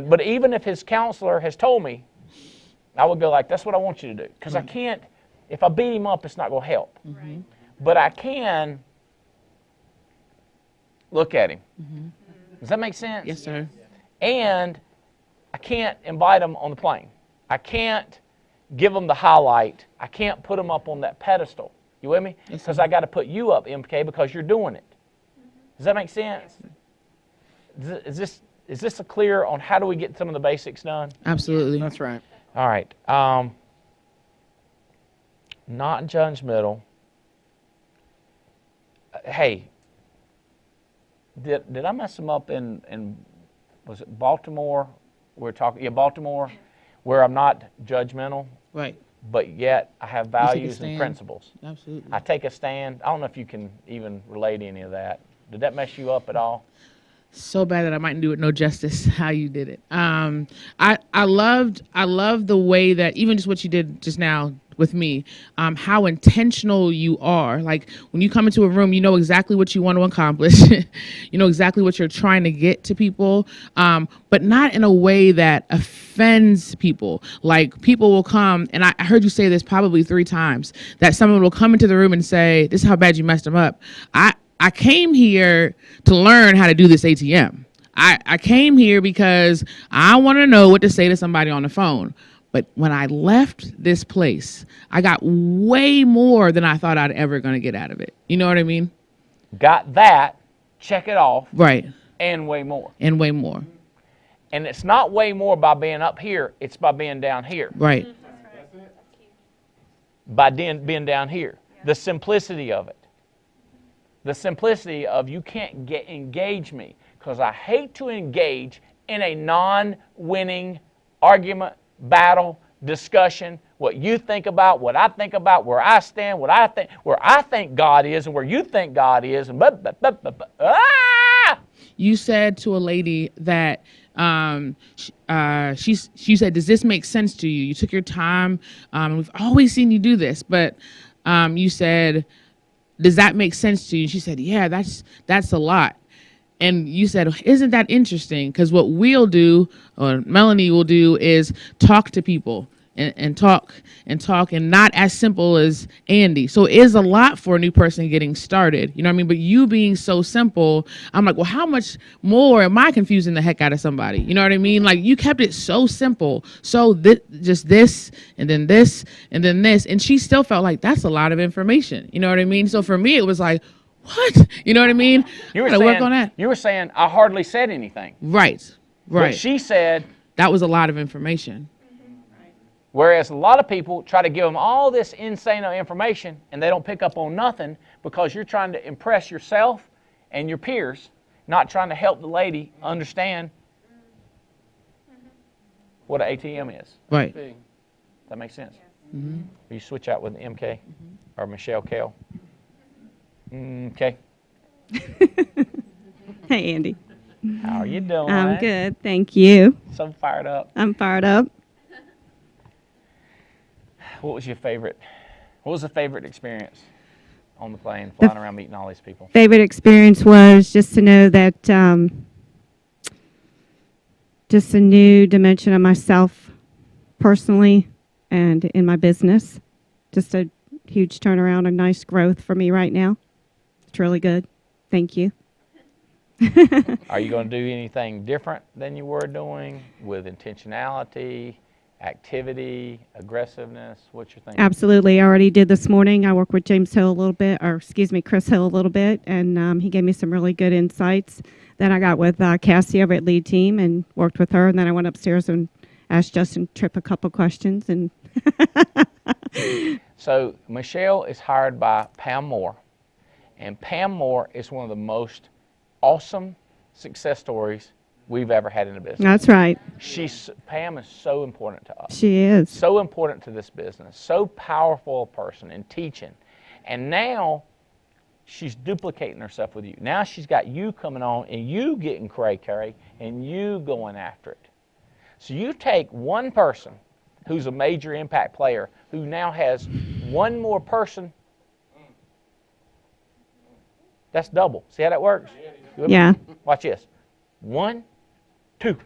But even if his counselor has told me, I would go like, that's what I want you to do. Because I can't, if I beat him up, it's not going to help. But I can look at him. Does that make sense? Yes, sir. And I can't invite him on the plane. I can't give him the highlight. I can't put him up on that pedestal. You with me? Yes, Because sir. I got to put you up, MK, because you're doing it. Does that make sense? Is this a clear on how do we get some of the basics done? Absolutely. That's right. All right. Not judgmental. Hey, did I mess them up in was it Baltimore? We're talking, Baltimore, where I'm not judgmental, Right. but yet I have take a values and stand. principles. Absolutely. I take a stand. I don't know if you can even relate any of that. Did that mess you up at all? So bad that I mightn't do it no justice how you did it. I loved the way that even just what you did just now with me, how intentional you are. Like when you come into a room, you know exactly what you want to accomplish. You know exactly what you're trying to get to people, but not in a way that offends people. Like people will come, and I heard you say this probably 3 times, that someone will come into the room and say, this is how bad you messed them up. I came here to learn how to do this ATM. I came here because I want to know what to say to somebody on the phone. But when I left this place, I got way more than I thought I'd ever going to get out of it. You know what I mean? Got that, check it off, Right. and way more. And way more. And it's not way more by being up here, it's by being down here. Right. By being down here. The simplicity of it. The simplicity of you can't engage me, because I hate to engage in a non-winning argument, battle, discussion, what you think about, what I think about, where I stand, where I think God is and where you think God is, and You said to a lady that she said, does this make sense to you? You took your time. We've always seen you do this, but you said, does that make sense to you? She said, yeah, that's a lot. And you said, isn't that interesting? Because what we'll do, or Melanie will do, is talk to people and talk and not as simple as Andy. So it is a lot for a new person getting started. You know what I mean? But you being so simple, I'm like, well, how much more am I confusing the heck out of somebody? You know what I mean? Like, you kept it so simple. So just this, and then this, and then this. And she still felt like that's a lot of information. You know what I mean? So for me, it was like, what? You know what I mean? You were I gotta saying, work on that. You were saying I hardly said anything. Right. But she said, that was a lot of information. whereas a lot of people try to give them all this insane information and they don't pick up on nothing because you're trying to impress yourself and your peers, not trying to help the lady understand what an ATM is. Right. That makes sense? Mm-hmm. You switch out with MK or Michelle Kell. Okay. Hey, Andy. How are you doing? I'm good, thank you. So fired up. I'm fired up. What was your favorite? What was the favorite experience on the plane, flying around meeting all these people? Favorite experience was just to know that just a new dimension of myself personally and in my business. Just a huge turnaround, a nice growth for me right now. It's really good. Thank you. Are you going to do anything different than you were doing with intentionality, activity, aggressiveness? What's your thing? Absolutely. I already did this morning. I worked with James Hill a little bit, Chris Hill a little bit, and he gave me some really good insights. Then I got with Cassie over at Lead Team and worked with her, and then I went upstairs and asked Justin Tripp a couple questions. And So Michelle is hired by Pam Moore, and Pam Moore is one of the most awesome success stories we've ever had in the business. that's right. Pam is so important to us. She is. So important to this business. So powerful a person in teaching. And now she's duplicating herself with you. Now she's got you coming on and you getting cray-cray and you going after it. So you take one person who's a major impact player who now has one more person. That's double. See how that works? Yeah. Watch this. 1, 2.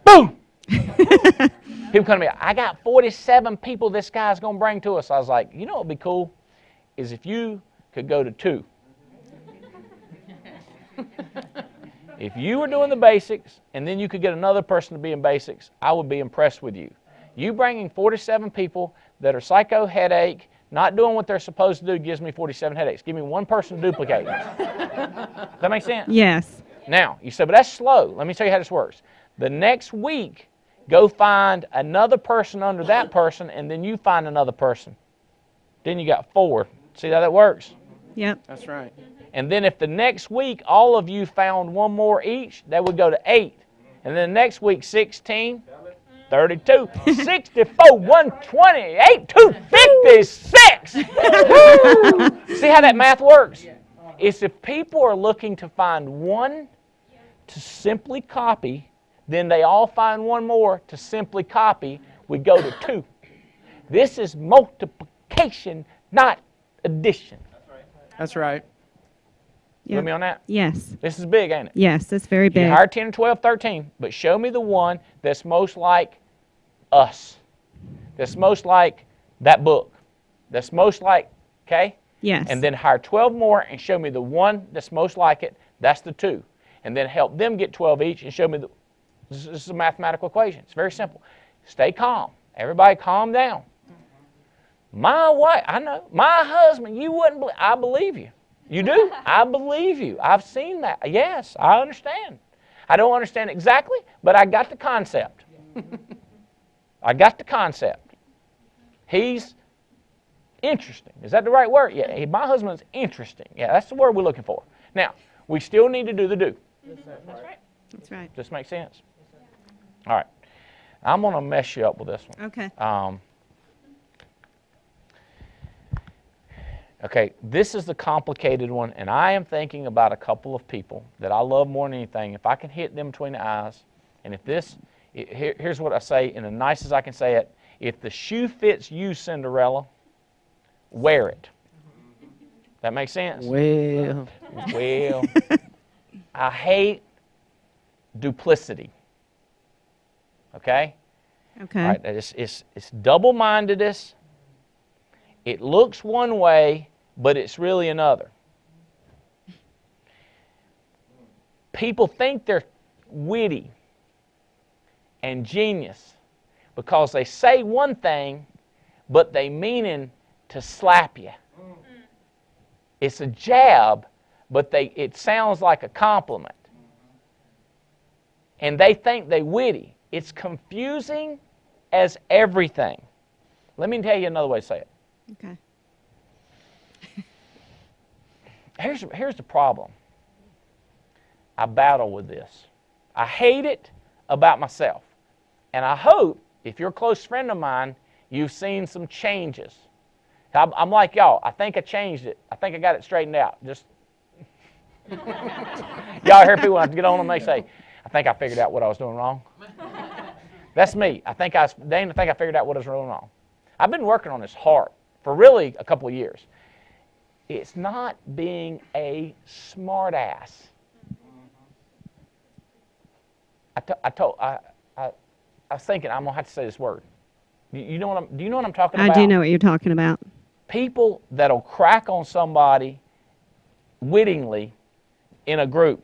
Boom! People come to me, I got 47 people this guy's going to bring to us. I was like, you know what would be cool? Is if you could go to 2. If you were doing the basics and then you could get another person to be in basics, I would be impressed with you. You bringing 47 people that are psycho headache, not doing what they're supposed to do gives me 47 headaches. Give me one person to duplicate. Does that make sense? Yes. Now, you say, but that's slow. Let me tell you how this works. The next week, go find another person under that person, and then you find another person. Then you got 4. See how that works? Yep. That's right. And then if the next week all of you found one more each, that would go to 8. And then next week, 16, 32, 64, 128, 256. See how that math works? It's if people are looking to find one to simply copy, then they all find one more to simply copy, we go to 2. This is multiplication, not addition. That's right. You with me on that? Yes. This is big, ain't it? Yes, it's very You big. hire 10, 12, 13, but show me the one that's most like us, that's most like that book, that's most like, okay? Yes. And then hire 12 more and show me the one that's most like it, that's the 2. And then help them get 12 each and show me this is a mathematical equation. It's very simple. Stay calm. Everybody calm down. My wife, I know, my husband, you wouldn't believe, I believe you. You do? I believe you. I've seen that. Yes, I understand. I don't understand exactly, but I got the concept. I got the concept. He's interesting. Is that the right word? Yeah, my husband's interesting. Yeah, that's the word we're looking for. Now, we still need to do the do. That's right. That's right. Does this make sense? All right. I'm going to mess you up with this one. Okay. Okay, this is the complicated one, and I am thinking about a couple of people that I love more than anything. If I can hit them between the eyes, and if this, here's what I say in the nicest I can say it. If the shoe fits you, Cinderella, wear it. That makes sense? Well, I hate duplicity. Okay? Okay. All right, it's double-mindedness. It looks one way, but it's really another. People think they're witty and genius because they say one thing, but they meaning to slap you. It's a jab, but it sounds like a compliment. And they think they're witty. It's confusing as everything. Let me tell you another way to say it. Okay. Here's the problem. I battle with this. I hate it about myself. And I hope, if you're a close friend of mine, you've seen some changes. I'm like y'all. I think I changed it. I think I got it straightened out. Just y'all hear people when I get on them, they say, I think I figured out what I was doing wrong. That's me. Dane, I think I figured out what I was doing wrong. I've been working on this hard for really a couple of years. It's not being a smart ass. I was thinking I'm gonna have to say this word. Do you know what I'm talking about? I do know what you're talking about. People that'll crack on somebody wittingly in a group.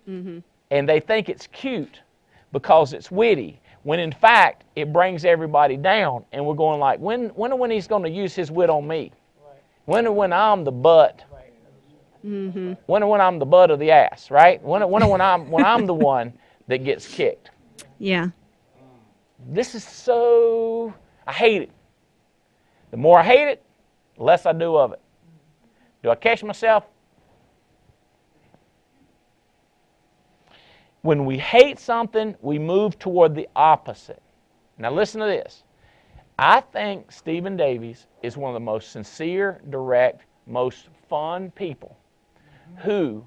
Mm-hmm. And they think it's cute because it's witty, when in fact it brings everybody down. And we're going like, when he's going to use his wit on me? When I'm the butt? Mm-hmm. When I'm the butt of the ass, right? When I'm the one that gets kicked. Yeah. This is so, I hate it. The more I hate it, the less I do of it. Do I catch myself? When we hate something, we move toward the opposite. Now listen to this. I think Stephen Davies is one of the most sincere, direct, most fun people who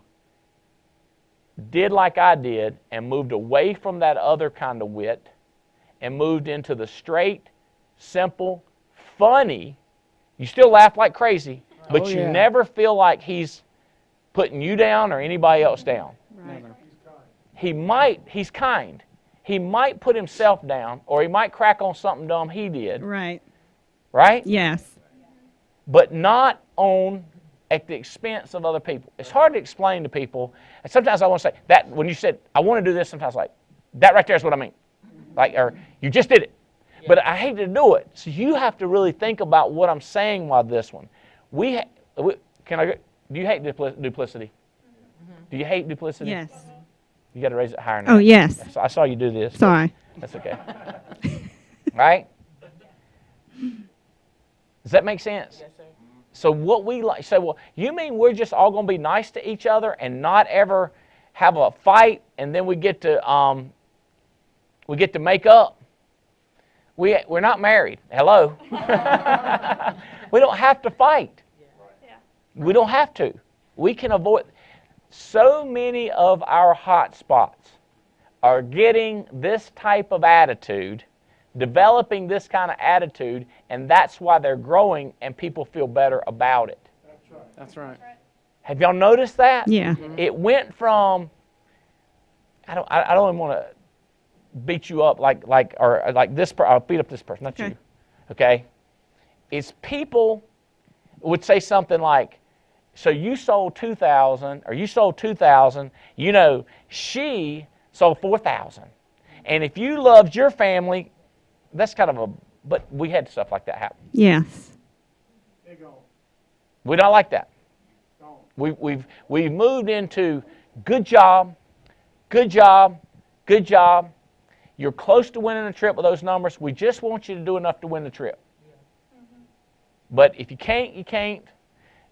did like I did and moved away from that other kind of wit and moved into the straight, simple, funny. You still laugh like crazy, but you never feel like he's putting you down or anybody else down. Right. He's kind. He might put himself down, or he might crack on something dumb he did. Right. Right? Yes. But not at the expense of other people. It's hard to explain to people. And sometimes I want to say, that when you said, I want to do this, sometimes like, that right there is what I mean. Like, or you just did it. Yeah. But I hate to do it. So you have to really think about what I'm saying while this one. Do you hate duplicity? Mm-hmm. Do you hate duplicity? Yes. You got to raise it higher now. Oh, yes. I saw you do this. Sorry. That's okay. Right? Does that make sense? Yes, sir. So what we like say, well, you mean we're just all going to be nice to each other and not ever have a fight, and then we get to make up? We're not married. Hello. We don't have to fight. Yeah. We don't have to. We can avoid. So many of our hot spots are getting this type of attitude, developing this kind of attitude, and that's why they're growing and people feel better about it. That's right. That's right. Have y'all noticed that? Yeah. Mm-hmm. It went from, I don't even want to beat you up like this. I'll beat up this person, not you. Okay? It's people would say something like, so you sold 2,000, or you sold 2,000, you know, she sold 4,000. And if you loved your family, that's kind of but we had stuff like that happen. Yes. Big old. We don't like that. Don't. We've moved into good job, good job, good job. You're close to winning the trip with those numbers. We just want you to do enough to win the trip. Mm-hmm. But if you can't, you can't.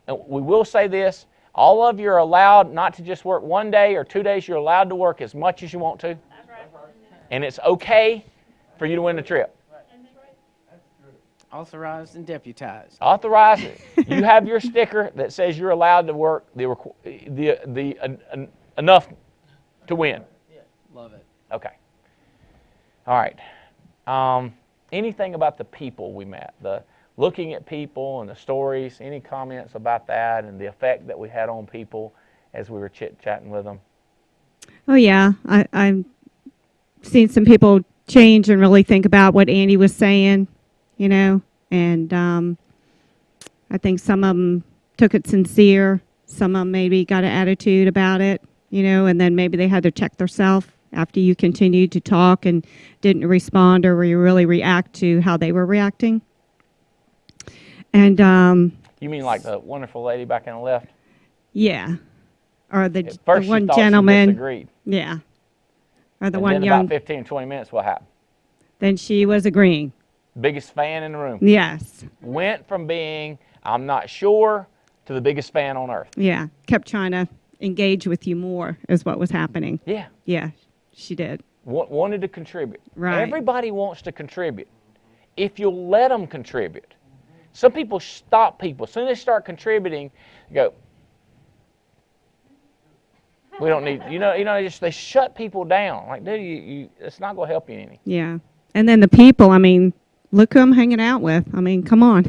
And we will say this, all of you are allowed not to just work 1 day or 2 days. You're allowed to work as much as you want to. That's right. And it's okay for you to win the trip. Authorized and deputized. Authorized. You have your sticker that says you're allowed to work enough to win. Yeah. Love it. Okay. All right. Anything about the people we met? Looking at people and the stories, any comments about that and the effect that we had on people as we were chit-chatting with them? Oh yeah, I've seen some people change and really think about what Andy was saying, you know, and I think some of them took it sincere. Some of them maybe got an attitude about it, you know, and then maybe they had to check themselves after you continued to talk and didn't respond or really react to how they were reacting. And You mean like the wonderful lady back on the left? yeah, or the At first one she thought gentleman. she disagreed. Yeah, or the And one then young. about 15, 20 minutes, what happened? Then she was agreeing. Biggest fan in the room. Yes. Went from being, I'm not sure, to the biggest fan on earth. Yeah, kept trying to engage with you more is what was happening. Yeah. Yeah, she did. Wanted to contribute. Right. Everybody wants to contribute if you'll let them contribute. Some people stop people. As soon as they start contributing, you go, we don't need, they shut people down. Like, dude, it's not going to help you any. Yeah. And then the people, I mean, look who I'm hanging out with. I mean, come on.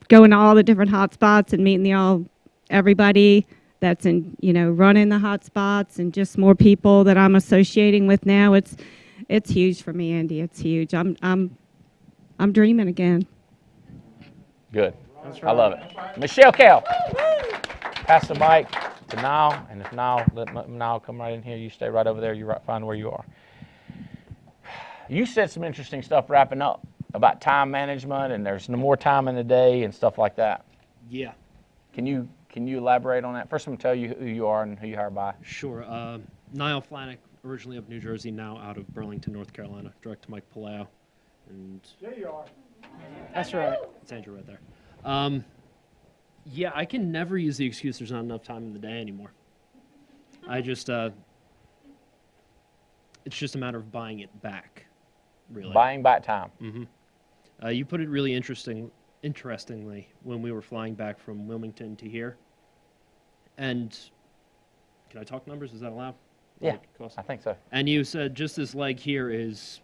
Going to all the different hot spots and meeting everybody that's running the hot spots and just more people that I'm associating with now. It's huge for me, Andy. It's huge. I'm dreaming again. Good. I love it. Michelle Kell. Pass the mic to Niall, and if let Niall come right in here. You stay right over there. You find where you are. You said some interesting stuff wrapping up about time management, and there's no more time in the day and stuff like that. Yeah. Can you elaborate on that? First, I'm going to tell you who you are and who you hire by. Sure. Niall Flanick, originally of New Jersey, now out of Burlington, North Carolina. Direct to Mike Palau. And There you are. That's right. it's Andrew right there. Yeah, I can never use the excuse there's not enough time in the day anymore. I just, it's just a matter of buying it back, really. Buying back time. Mm-hmm. You put it really interestingly when we were flying back from Wilmington to here. And can I talk numbers? Is that allowed? Yeah, I think so. And you said just this leg here is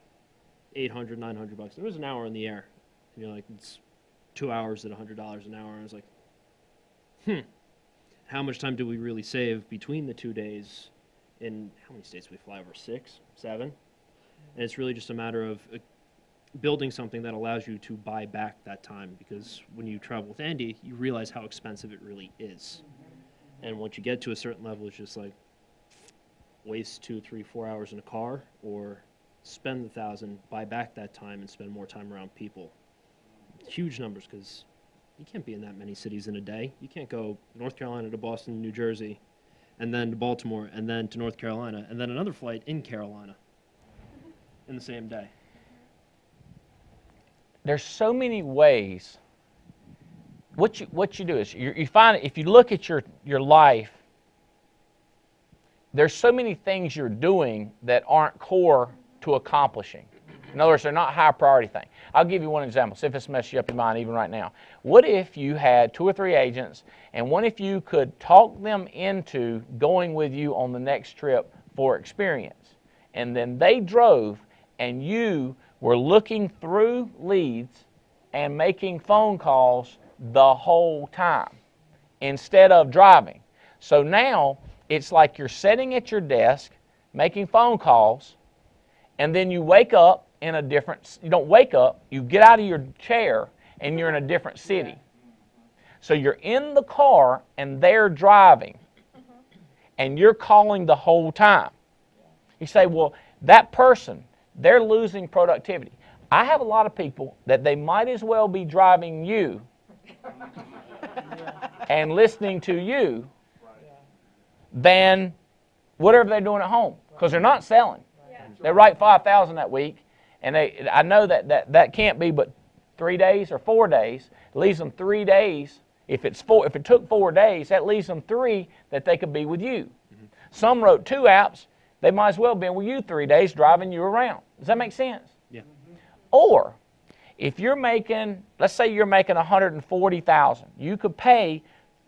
$800, $900. There was an hour in the air. And you're like, it's 2 hours at $100 an hour. And I was like, how much time do we really save between the 2 days? In how many states we fly over? 6, 7? And it's really just a matter of building something that allows you to buy back that time, because when you travel with Andy, you realize how expensive it really is. And once you get to a certain level, it's just like waste 2, 3, 4 hours in a car, or spend the $1,000, buy back that time, and spend more time around people. Huge numbers, because you can't be in that many cities in a day. You can't go North Carolina to Boston, New Jersey, and then to Baltimore, and then to North Carolina, and then another flight in Carolina in the same day. There's so many ways. What you do is you find, if you look at your life, there's so many things you're doing that aren't core to accomplishing. In other words, they're not high priority things. I'll give you one example. See if it's messed you up in mind even right now. What if you had 2 or 3 agents, and what if you could talk them into going with you on the next trip for experience? And then they drove, and you were looking through leads and making phone calls the whole time instead of driving. So now it's like you're sitting at your desk making phone calls, and then you wake up in a different, you don't wake up, you get out of your chair and you're in a different city. So you're in the car and they're driving and you're calling the whole time. You say, well, that person, they're losing productivity. I have a lot of people that they might as well be driving you and listening to you than whatever they're doing at home, because they're not selling. They write 5,000 that week, and I know that can't be but 3 days or 4 days. It leaves them 3 days. If it took 4 days, that leaves them 3 that they could be with you. Mm-hmm. Some wrote 2 apps. They might as well have been with you 3 days, driving you around. Does that make sense? Yeah. Or if you're making, let's say you're making $140,000, you could pay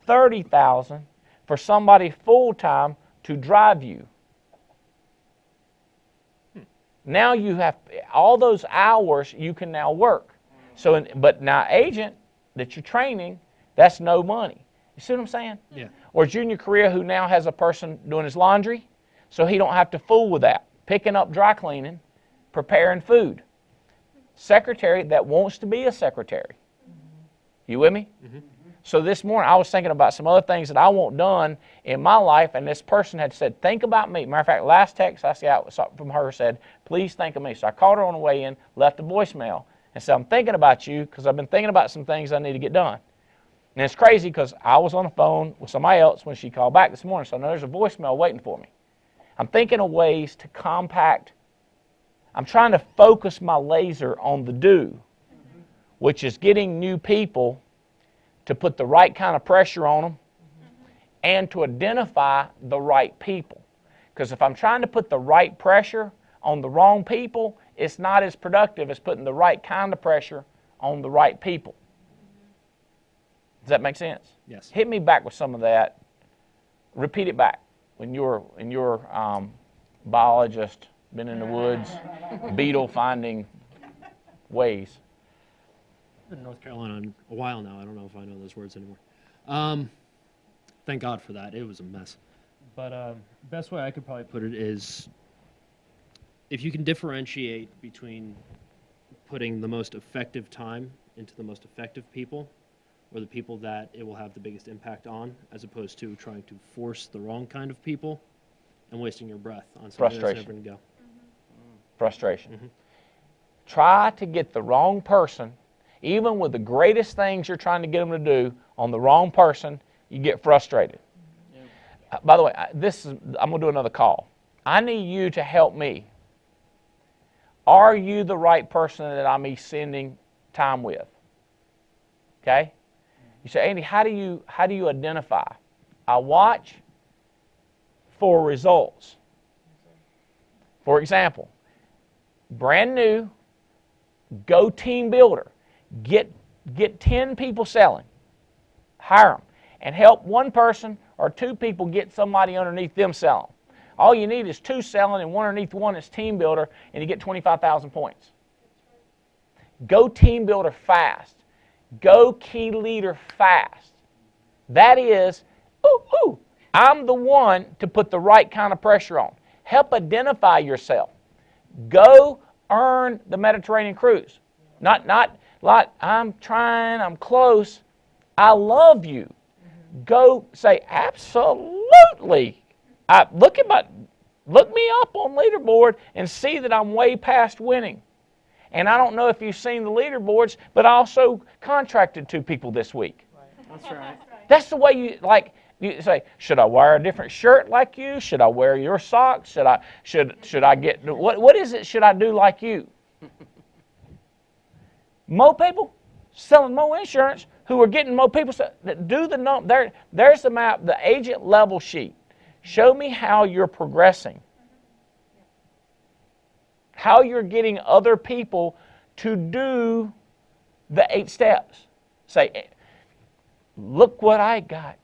$30,000 for somebody full-time to drive you. Now you have all those hours you can now work. But now agent that you're training, that's no money. You see what I'm saying? Yeah. Or junior career who now has a person doing his laundry, so he don't have to fool with that. Picking up dry cleaning, preparing food. Secretary that wants to be a secretary. You with me? Mm-hmm. So this morning I was thinking about some other things that I want done in my life, and this person had said, think about me. Matter of fact, last text I got from her said, please think of me. So I called her on the way in, left a voicemail, and said, I'm thinking about you because I've been thinking about some things I need to get done. And it's crazy because I was on the phone with somebody else when she called back this morning, so I know there's a voicemail waiting for me. I'm thinking of ways to compact. I'm trying to focus my laser on the do, which is getting new people to put the right kind of pressure on them and to identify the right people. Because if I'm trying to put the right pressure on the wrong people, it's not as productive as putting the right kind of pressure on the right people. Does that make sense? Yes. Hit me back with some of that. Repeat it back. When you're biologist, been in the woods, beetle finding ways. Been in North Carolina a while now. I don't know if I know those words anymore. Thank God for that. It was a mess. But best way I could probably put it is if you can differentiate between putting the most effective time into the most effective people or the people that it will have the biggest impact on, as opposed to trying to force the wrong kind of people and wasting your breath on something that's never going to go. Frustration. Mm-hmm. Try to get the wrong person, even with the greatest things you're trying to get them to do, on the wrong person, you get frustrated. Yeah. By the way, I'm going to do another call. I need you to help me. Are you the right person that I'm spending time with? Okay? You say, Andy, how do you identify? I watch for results. For example, brand new, go team builder. Get 10 people selling. Hire them. And help one person or 2 people get somebody underneath them selling. All you need is 2 selling and one underneath one is team builder, and you get 25,000 points. Go team builder fast. Go key leader fast. That is, I'm the one to put the right kind of pressure on. Help identify yourself. Go earn the Mediterranean cruise. Not like I'm trying, I'm close. I love you. Go say, absolutely. Look me up on leaderboard and see that I'm way past winning. And I don't know if you've seen the leaderboards, but I also contracted 2 people this week. That's right. That's the way you say, should I wear a different shirt like you? Should I wear your socks? Should I get what is it should I do like you? More people selling more insurance who are getting more people that do the number. There's the map, the agent level sheet. Show me how you're progressing. How you're getting other people to do the 8 steps. Say, look what I got.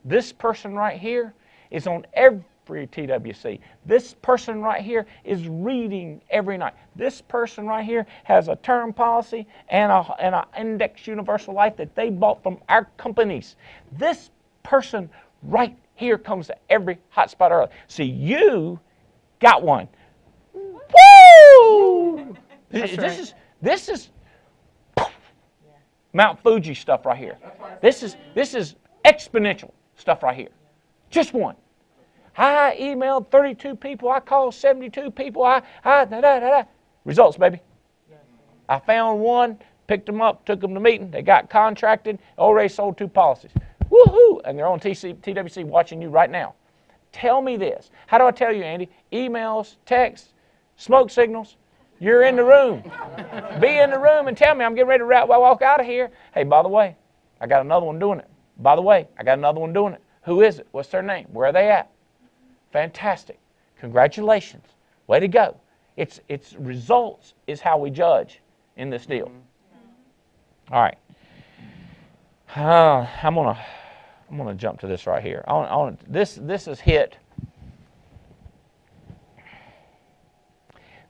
This person right here is on every TWC. This person right here is reading every night. This person right here has a term policy and an index universal life that they bought from our companies. This person right here comes to every hotspot early. See, you got one. Woo! This is Mount Fuji stuff right here. This is exponential stuff right here. Just one. I emailed 32 people. I called 72 people. Results, baby. I found one, picked them up, took them to meeting. They got contracted, already sold 2 policies. Woohoo! And they're on TWC watching you right now. Tell me this. How do I tell you, Andy? Emails, texts, smoke signals. You're in the room. Be in the room and tell me I'm getting ready to walk out of here. Hey, by the way, I got another one doing it. By the way, I got another one doing it. Who is it? What's their name? Where are they at? Fantastic. Congratulations. Way to go. It's results is how we judge in this deal. All right. I'm gonna jump to this right here. This has hit.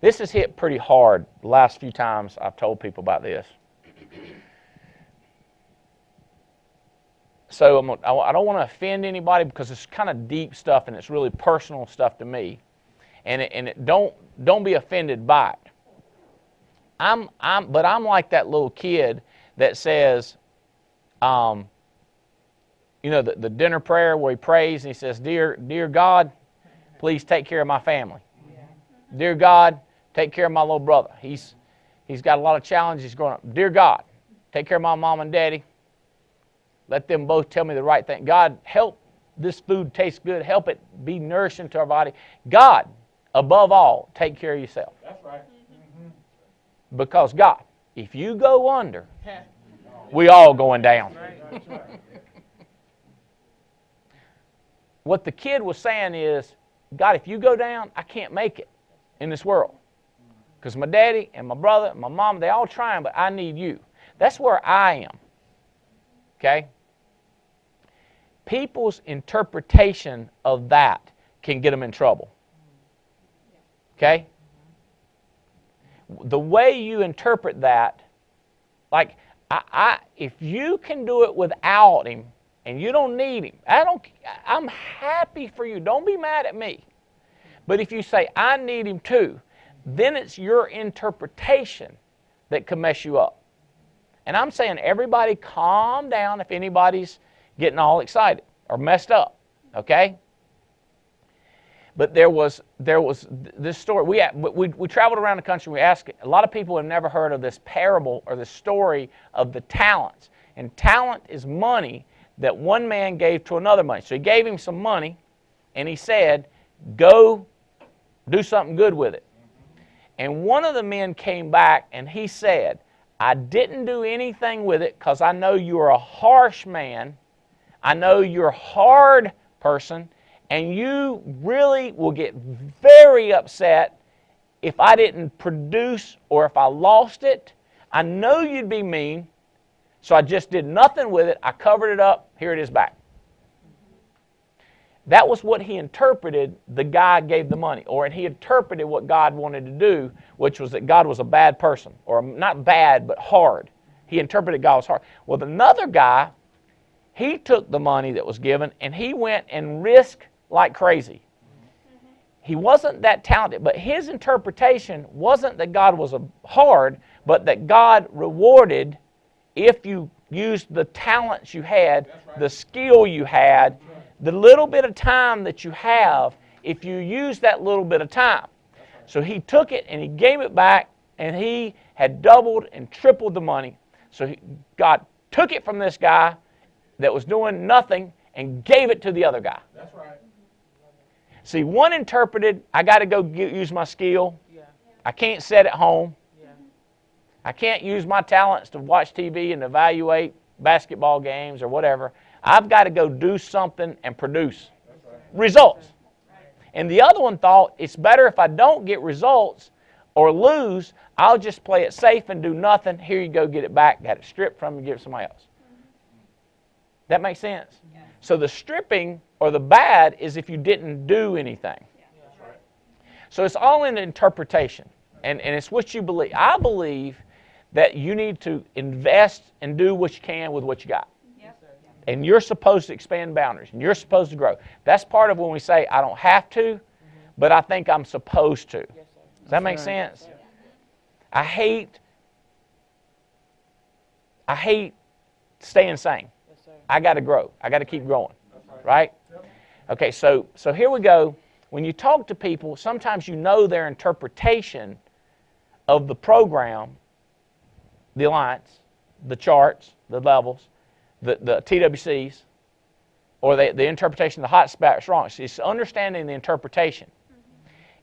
This has hit pretty hard the last few times I've told people about this. So I don't want to offend anybody because it's kind of deep stuff and it's really personal stuff to me. Don't be offended by it. But I'm like that little kid that says, the dinner prayer where he prays and he says, Dear God, please take care of my family. Dear God, take care of my little brother. He's got a lot of challenges growing up. Dear God, take care of my mom and daddy. Let them both tell me the right thing. God, help this food taste good. Help it be nourishing to our body. God, above all, take care of yourself. That's right. Because God, if you go under, we all going down. What the kid was saying is, God, if you go down, I can't make it in this world. Because my daddy and my brother and my mom, they all trying, but I need you. That's where I am. Okay? People's interpretation of that can get them in trouble. Okay? The way you interpret that, like, if you can do it without him and you don't need him, I'm happy for you. Don't be mad at me. But if you say, I need him too, then it's your interpretation that can mess you up. And I'm saying everybody calm down if anybody's getting all excited or messed up, okay? But there was this story. We traveled around the country. We asked, a lot of people have never heard of this parable or the story of the talents. And talent is money that one man gave to another money. So he gave him some money, and he said, go do something good with it. And one of the men came back, and he said, I didn't do anything with it because I know you're a harsh man. I know you're a hard person, and you really will get very upset if I didn't produce or if I lost it. I know you'd be mean, so I just did nothing with it. I covered it up. Here it is back. That was what he interpreted the guy gave the money, or he interpreted what God wanted to do, which was that God was a bad person, or not bad, but hard. He interpreted God was hard. Well, another guy, he took the money that was given, and he went and risked like crazy. He wasn't that talented, but his interpretation wasn't that God was hard, but that God rewarded if you used the talents you had, the skill you had, the little bit of time that you have, if you use that little bit of time. So he took it and he gave it back, and he had doubled and tripled the money. So God took it from this guy that was doing nothing and gave it to the other guy. That's right. See, one interpreted, I got to go use my skill. I can't sit at home. I can't use my talents to watch TV and evaluate basketball games or whatever. I've got to go do something and produce results. And the other one thought, it's better if I don't get results or lose, I'll just play it safe and do nothing. Here you go, get it back, got it stripped from you, give it to somebody else. That makes sense? Yeah. So the stripping or the bad is if you didn't do anything. Yeah. So it's all in interpretation. And it's what you believe. I believe that you need to invest and do what you can with what you got. And you're supposed to expand boundaries, and you're supposed to grow. That's part of when we say, I don't have to, but I think I'm supposed to. Does that make sense? I hate staying sane. I got to grow. I got to keep growing. Right? Okay, so here we go. When you talk to people, sometimes you know their interpretation of the program, the alliance, the charts, the levels, the TWCs, or the interpretation of the hot spot wrong. It's understanding the interpretation.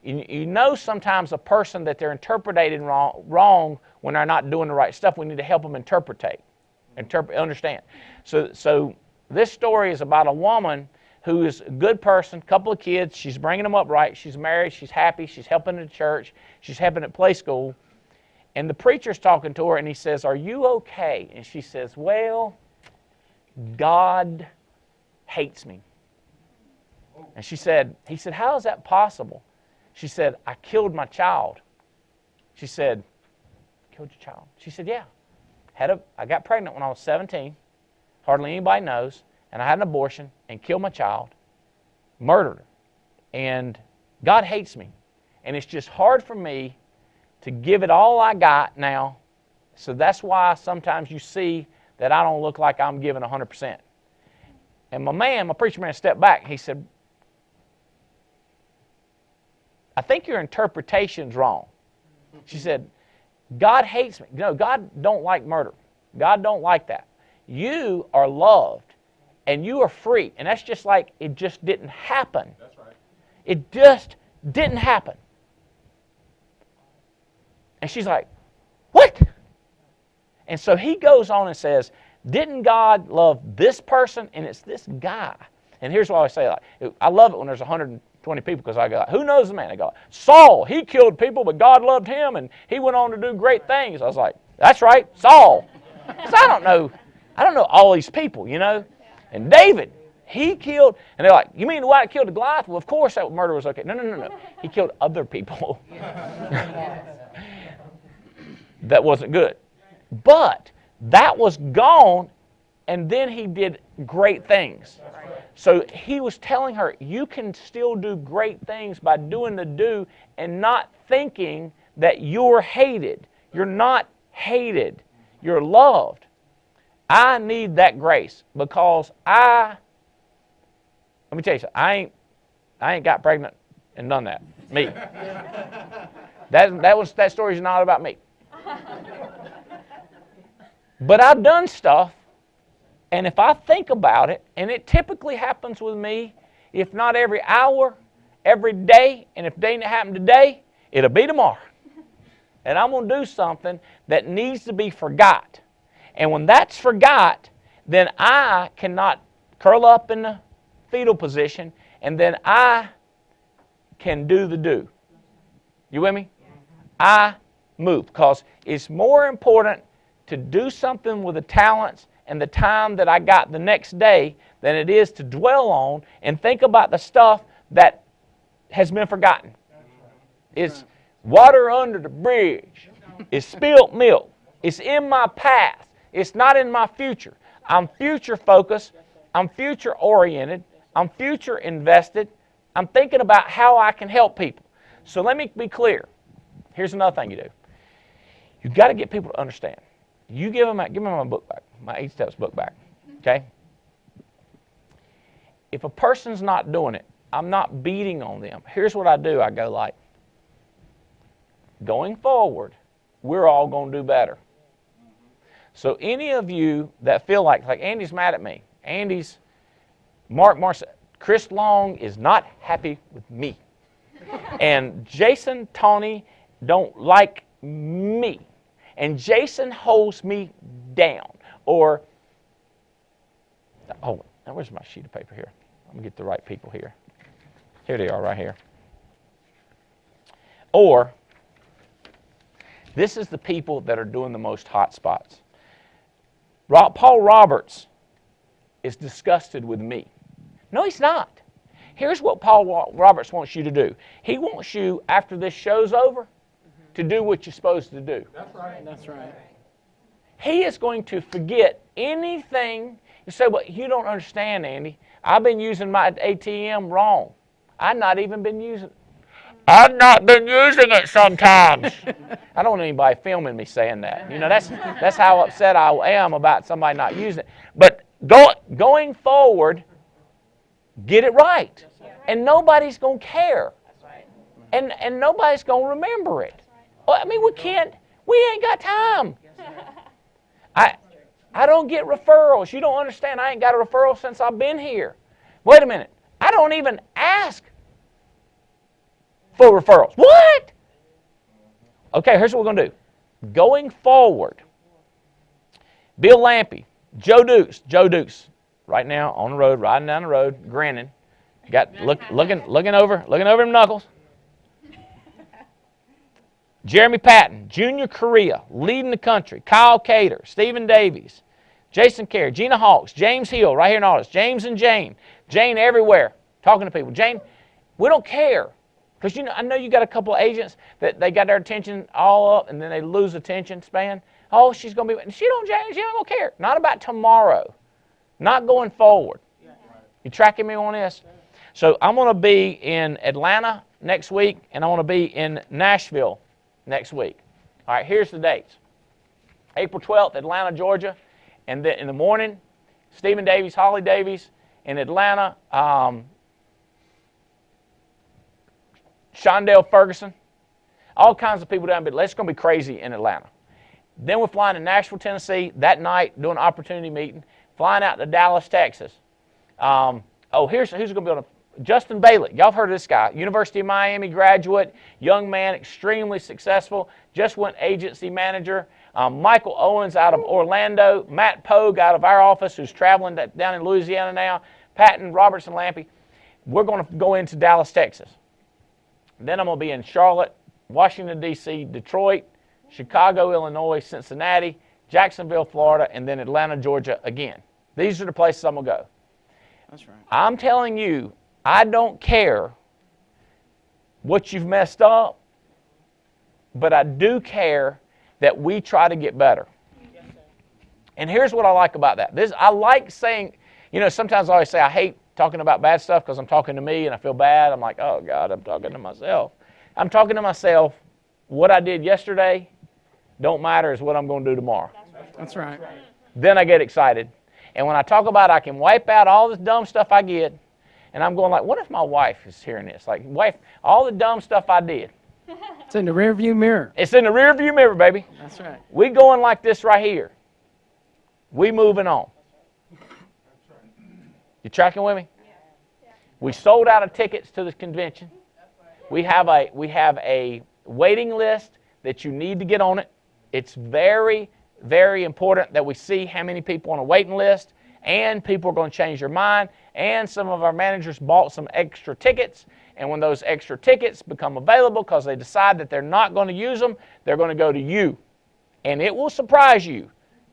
You know sometimes a person that they're interpreting wrong when they're not doing the right stuff. We need to help them understand. So this story is about a woman who is a good person, couple of kids. She's bringing them up right. She's married. She's happy. She's helping at church. She's helping at play school. And the preacher's talking to her, and he says, are you okay? And she says, well, God hates me. And he said, how is that possible? She said, I killed my child. She said, killed your child? She said, yeah. I got pregnant when I was 17. Hardly anybody knows. and I had an abortion and killed my child, murdered her. And God hates me. And it's just hard for me to give it all I got now. So that's why sometimes you see that I don't look like I'm giving 100%. And my preacher man, stepped back. He said, I think your interpretation's wrong. She said, God hates me. No, God don't like murder. God don't like that. You are loved, and you are free. And that's just like it just didn't happen. That's right. It just didn't happen. And she's like, what? And so he goes on and says, didn't God love this person? And it's this guy. And here's why I say that. I love it when there's 120 people, because I go, who knows the man? I go, Saul, he killed people, but God loved him, and he went on to do great things. I was like, that's right, Saul. Because I don't know all these people, you know. And David, he killed, and they're like, you mean the one that killed the Goliath? Well, of course that murder was okay. No. He killed other people. That wasn't good. But that was gone, and then he did great things. So he was telling her, you can still do great things by doing the do and not thinking that you're hated. You're not hated. You're loved. I need that grace because let me tell you something, I ain't got pregnant and done that. Me. That story's not about me. But I've done stuff, and if I think about it, and it typically happens with me, if not every hour, every day, and if it ain't happen today, it'll be tomorrow. And I'm going to do something that needs to be forgot. And when that's forgot, then I cannot curl up in the fetal position, and then I can do the do. You with me? I move, because it's more important to do something with the talents and the time that I got the next day than it is to dwell on and think about the stuff that has been forgotten. It's water under the bridge. It's spilt milk. It's in my past. It's not in my future. I'm future focused. I'm future oriented. I'm future invested. I'm thinking about how I can help people. So let me be clear. Here's another thing you do. You've got to get people to understand. You give me my book back, my 8 Steps book back, okay? If a person's not doing it, I'm not beating on them. Here's what I do. I go like, going forward, we're all going to do better. So any of you that feel like Andy's mad at me, Chris Long is not happy with me, and Jason Tony don't like me, and Jason holds me down, or, oh, now where's my sheet of paper here? Let me get the right people here. Here they are right here. Or, this is the people that are doing the most hot spots. Paul Roberts is disgusted with me. No, he's not. Here's what Paul Roberts wants you to do. He wants you, after this show's over, to do what you're supposed to do. That's right. That's right. He is going to forget anything. You say, well, you don't understand, Andy. I've been using my ATM wrong. I've not even been using it. I've not been using it sometimes. I don't want anybody filming me saying that. You know, that's how upset I am about somebody not using it. But going forward, get it right. And nobody's going to care. And nobody's going to remember it. I mean, we ain't got time. I don't get referrals. You don't understand. I ain't got a referral since I've been here. Wait a minute. I don't even ask for referrals. What? Okay, here's what we're going to do. Going forward, Bill Lampy, Joe Dukes, right now on the road, riding down the road, grinning, looking over him knuckles. Jeremy Patton, Junior Correa, leading the country. Kyle Cater, Stephen Davies, Jason Carey, Gina Hawks, James Hill, right here in August, James and Jane. Jane everywhere, talking to people. Jane, we don't care. Because I know you got a couple of agents that they got their attention all up and then they lose attention span. Oh, she's going to be, she don't going to care. Not about tomorrow. not going forward. You tracking me on this? So I'm going to be in Atlanta next week, and I want to be in Nashville next week. All right, here's the dates. April 12th, Atlanta, Georgia. And then in the morning, Stephen Davies, Holly Davies in Atlanta. Shondell Ferguson. All kinds of people down there. It's going to be crazy in Atlanta. Then we're flying to Nashville, Tennessee that night, doing an opportunity meeting. Flying out to Dallas, Texas. Here's who's going to be on a Justin Bailey. Y'all have heard of this guy. University of Miami graduate, young man, extremely successful. Just went agency manager. Michael Owens out of Orlando. Matt Pogue out of our office, who's traveling down in Louisiana now. Patton Robertson Lampy. We're going to go into Dallas, Texas. Then I'm going to be in Charlotte, Washington, D.C., Detroit, Chicago, Illinois, Cincinnati, Jacksonville, Florida, and then Atlanta, Georgia again. These are the places I'm going to go. That's right. I'm telling you, I don't care what you've messed up, but I do care that we try to get better. And here's what I like about that. I like saying, sometimes I always say I hate talking about bad stuff because I'm talking to me and I feel bad. I'm like, oh, God, I'm talking to myself. I'm talking to myself. What I did yesterday don't matter is what I'm going to do tomorrow. That's right. Then I get excited. And when I talk about I can wipe out all this dumb stuff I get, and I'm going like, what if my wife is hearing this? Like, wife, all the dumb stuff I did. It's in the rearview mirror. It's in the rearview mirror, baby. That's right. We going like this right here. We moving on. You tracking with me? We sold out of tickets to the convention. We have a waiting list that you need to get on it. It's very, very important that we see how many people on a waiting list, and people are going to change their mind. And some of our managers bought some extra tickets, and when those extra tickets become available because they decide that they're not going to use them, they're going to go to you. And it will surprise you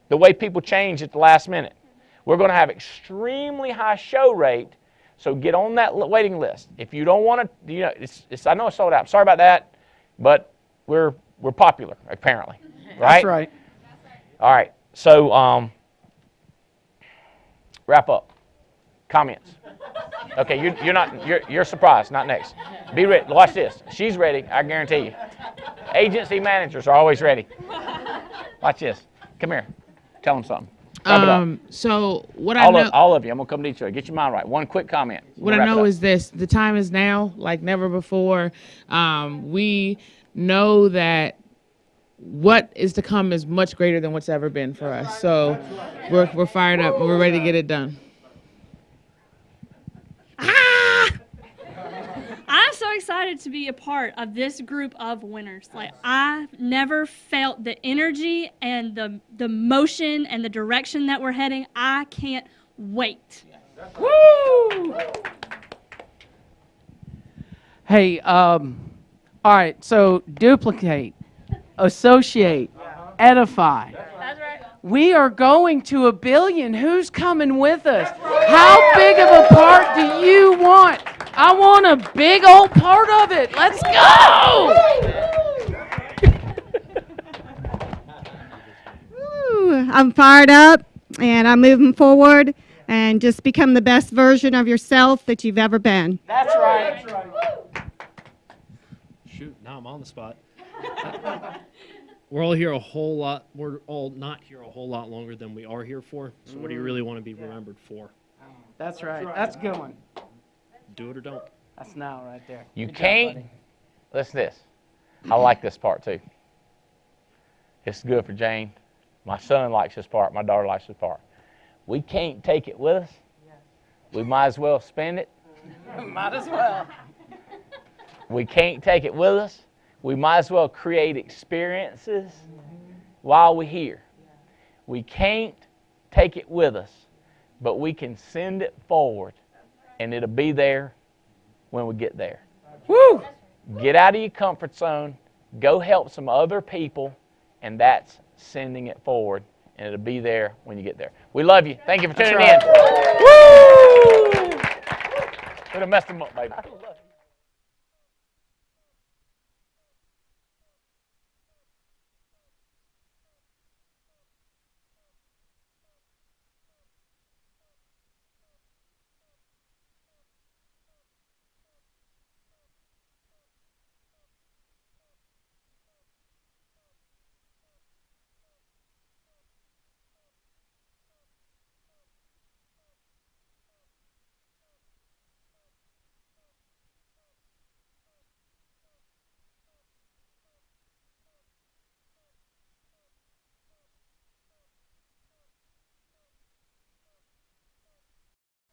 the way people change at the last minute. We're going to have extremely high show rate, so get on that waiting list. If you don't want to, I know it's sold out. Sorry about that, but we're popular apparently, right? That's right. All right. So wrap up. Comments. Okay, you're surprised. Not next. Be ready. Watch this. She's ready. I guarantee you. Agency managers are always ready. Watch this. Come here. Tell them something. Wrap it up. So what I know, all of you. I'm gonna come to each other. Get your mind right. One quick comment. What I know is this: the time is now, like never before. We know that what is to come is much greater than what's ever been for us. So we're fired up and we're ready to get it done. I'm so excited to be a part of this group of winners. Like, I've never felt the energy and the motion and the direction that we're heading. I can't wait. Woo! Hey, all right, so duplicate, associate, edify. That's right. We are going to 1 billion. Who's coming with us? How big of a part do you want? I want a big old part of it. Let's go! Woo, I'm fired up, and I'm moving forward, and just become the best version of yourself that you've ever been. That's right. Shoot, now I'm on the spot. We're all here a whole lot. We're all not here a whole lot longer than we are here for. So what do you really want to be remembered for? That's right. That's a good one. Do it or don't. That's now right there. You Good job, can't. buddy. Listen to this. I like this part too. It's good for Jane. My son likes this part. My daughter likes this part. We can't take it with us. We might as well spend it. Might as well. We can't take it with us. We might as well create experiences while we're here. We can't take it with us, but we can send it forward, and it'll be there when we get there. Woo! Get out of your comfort zone. Go help some other people, and that's sending it forward, and it'll be there when you get there. We love you. Thank you for tuning in. Woo! Could have messed them up, baby.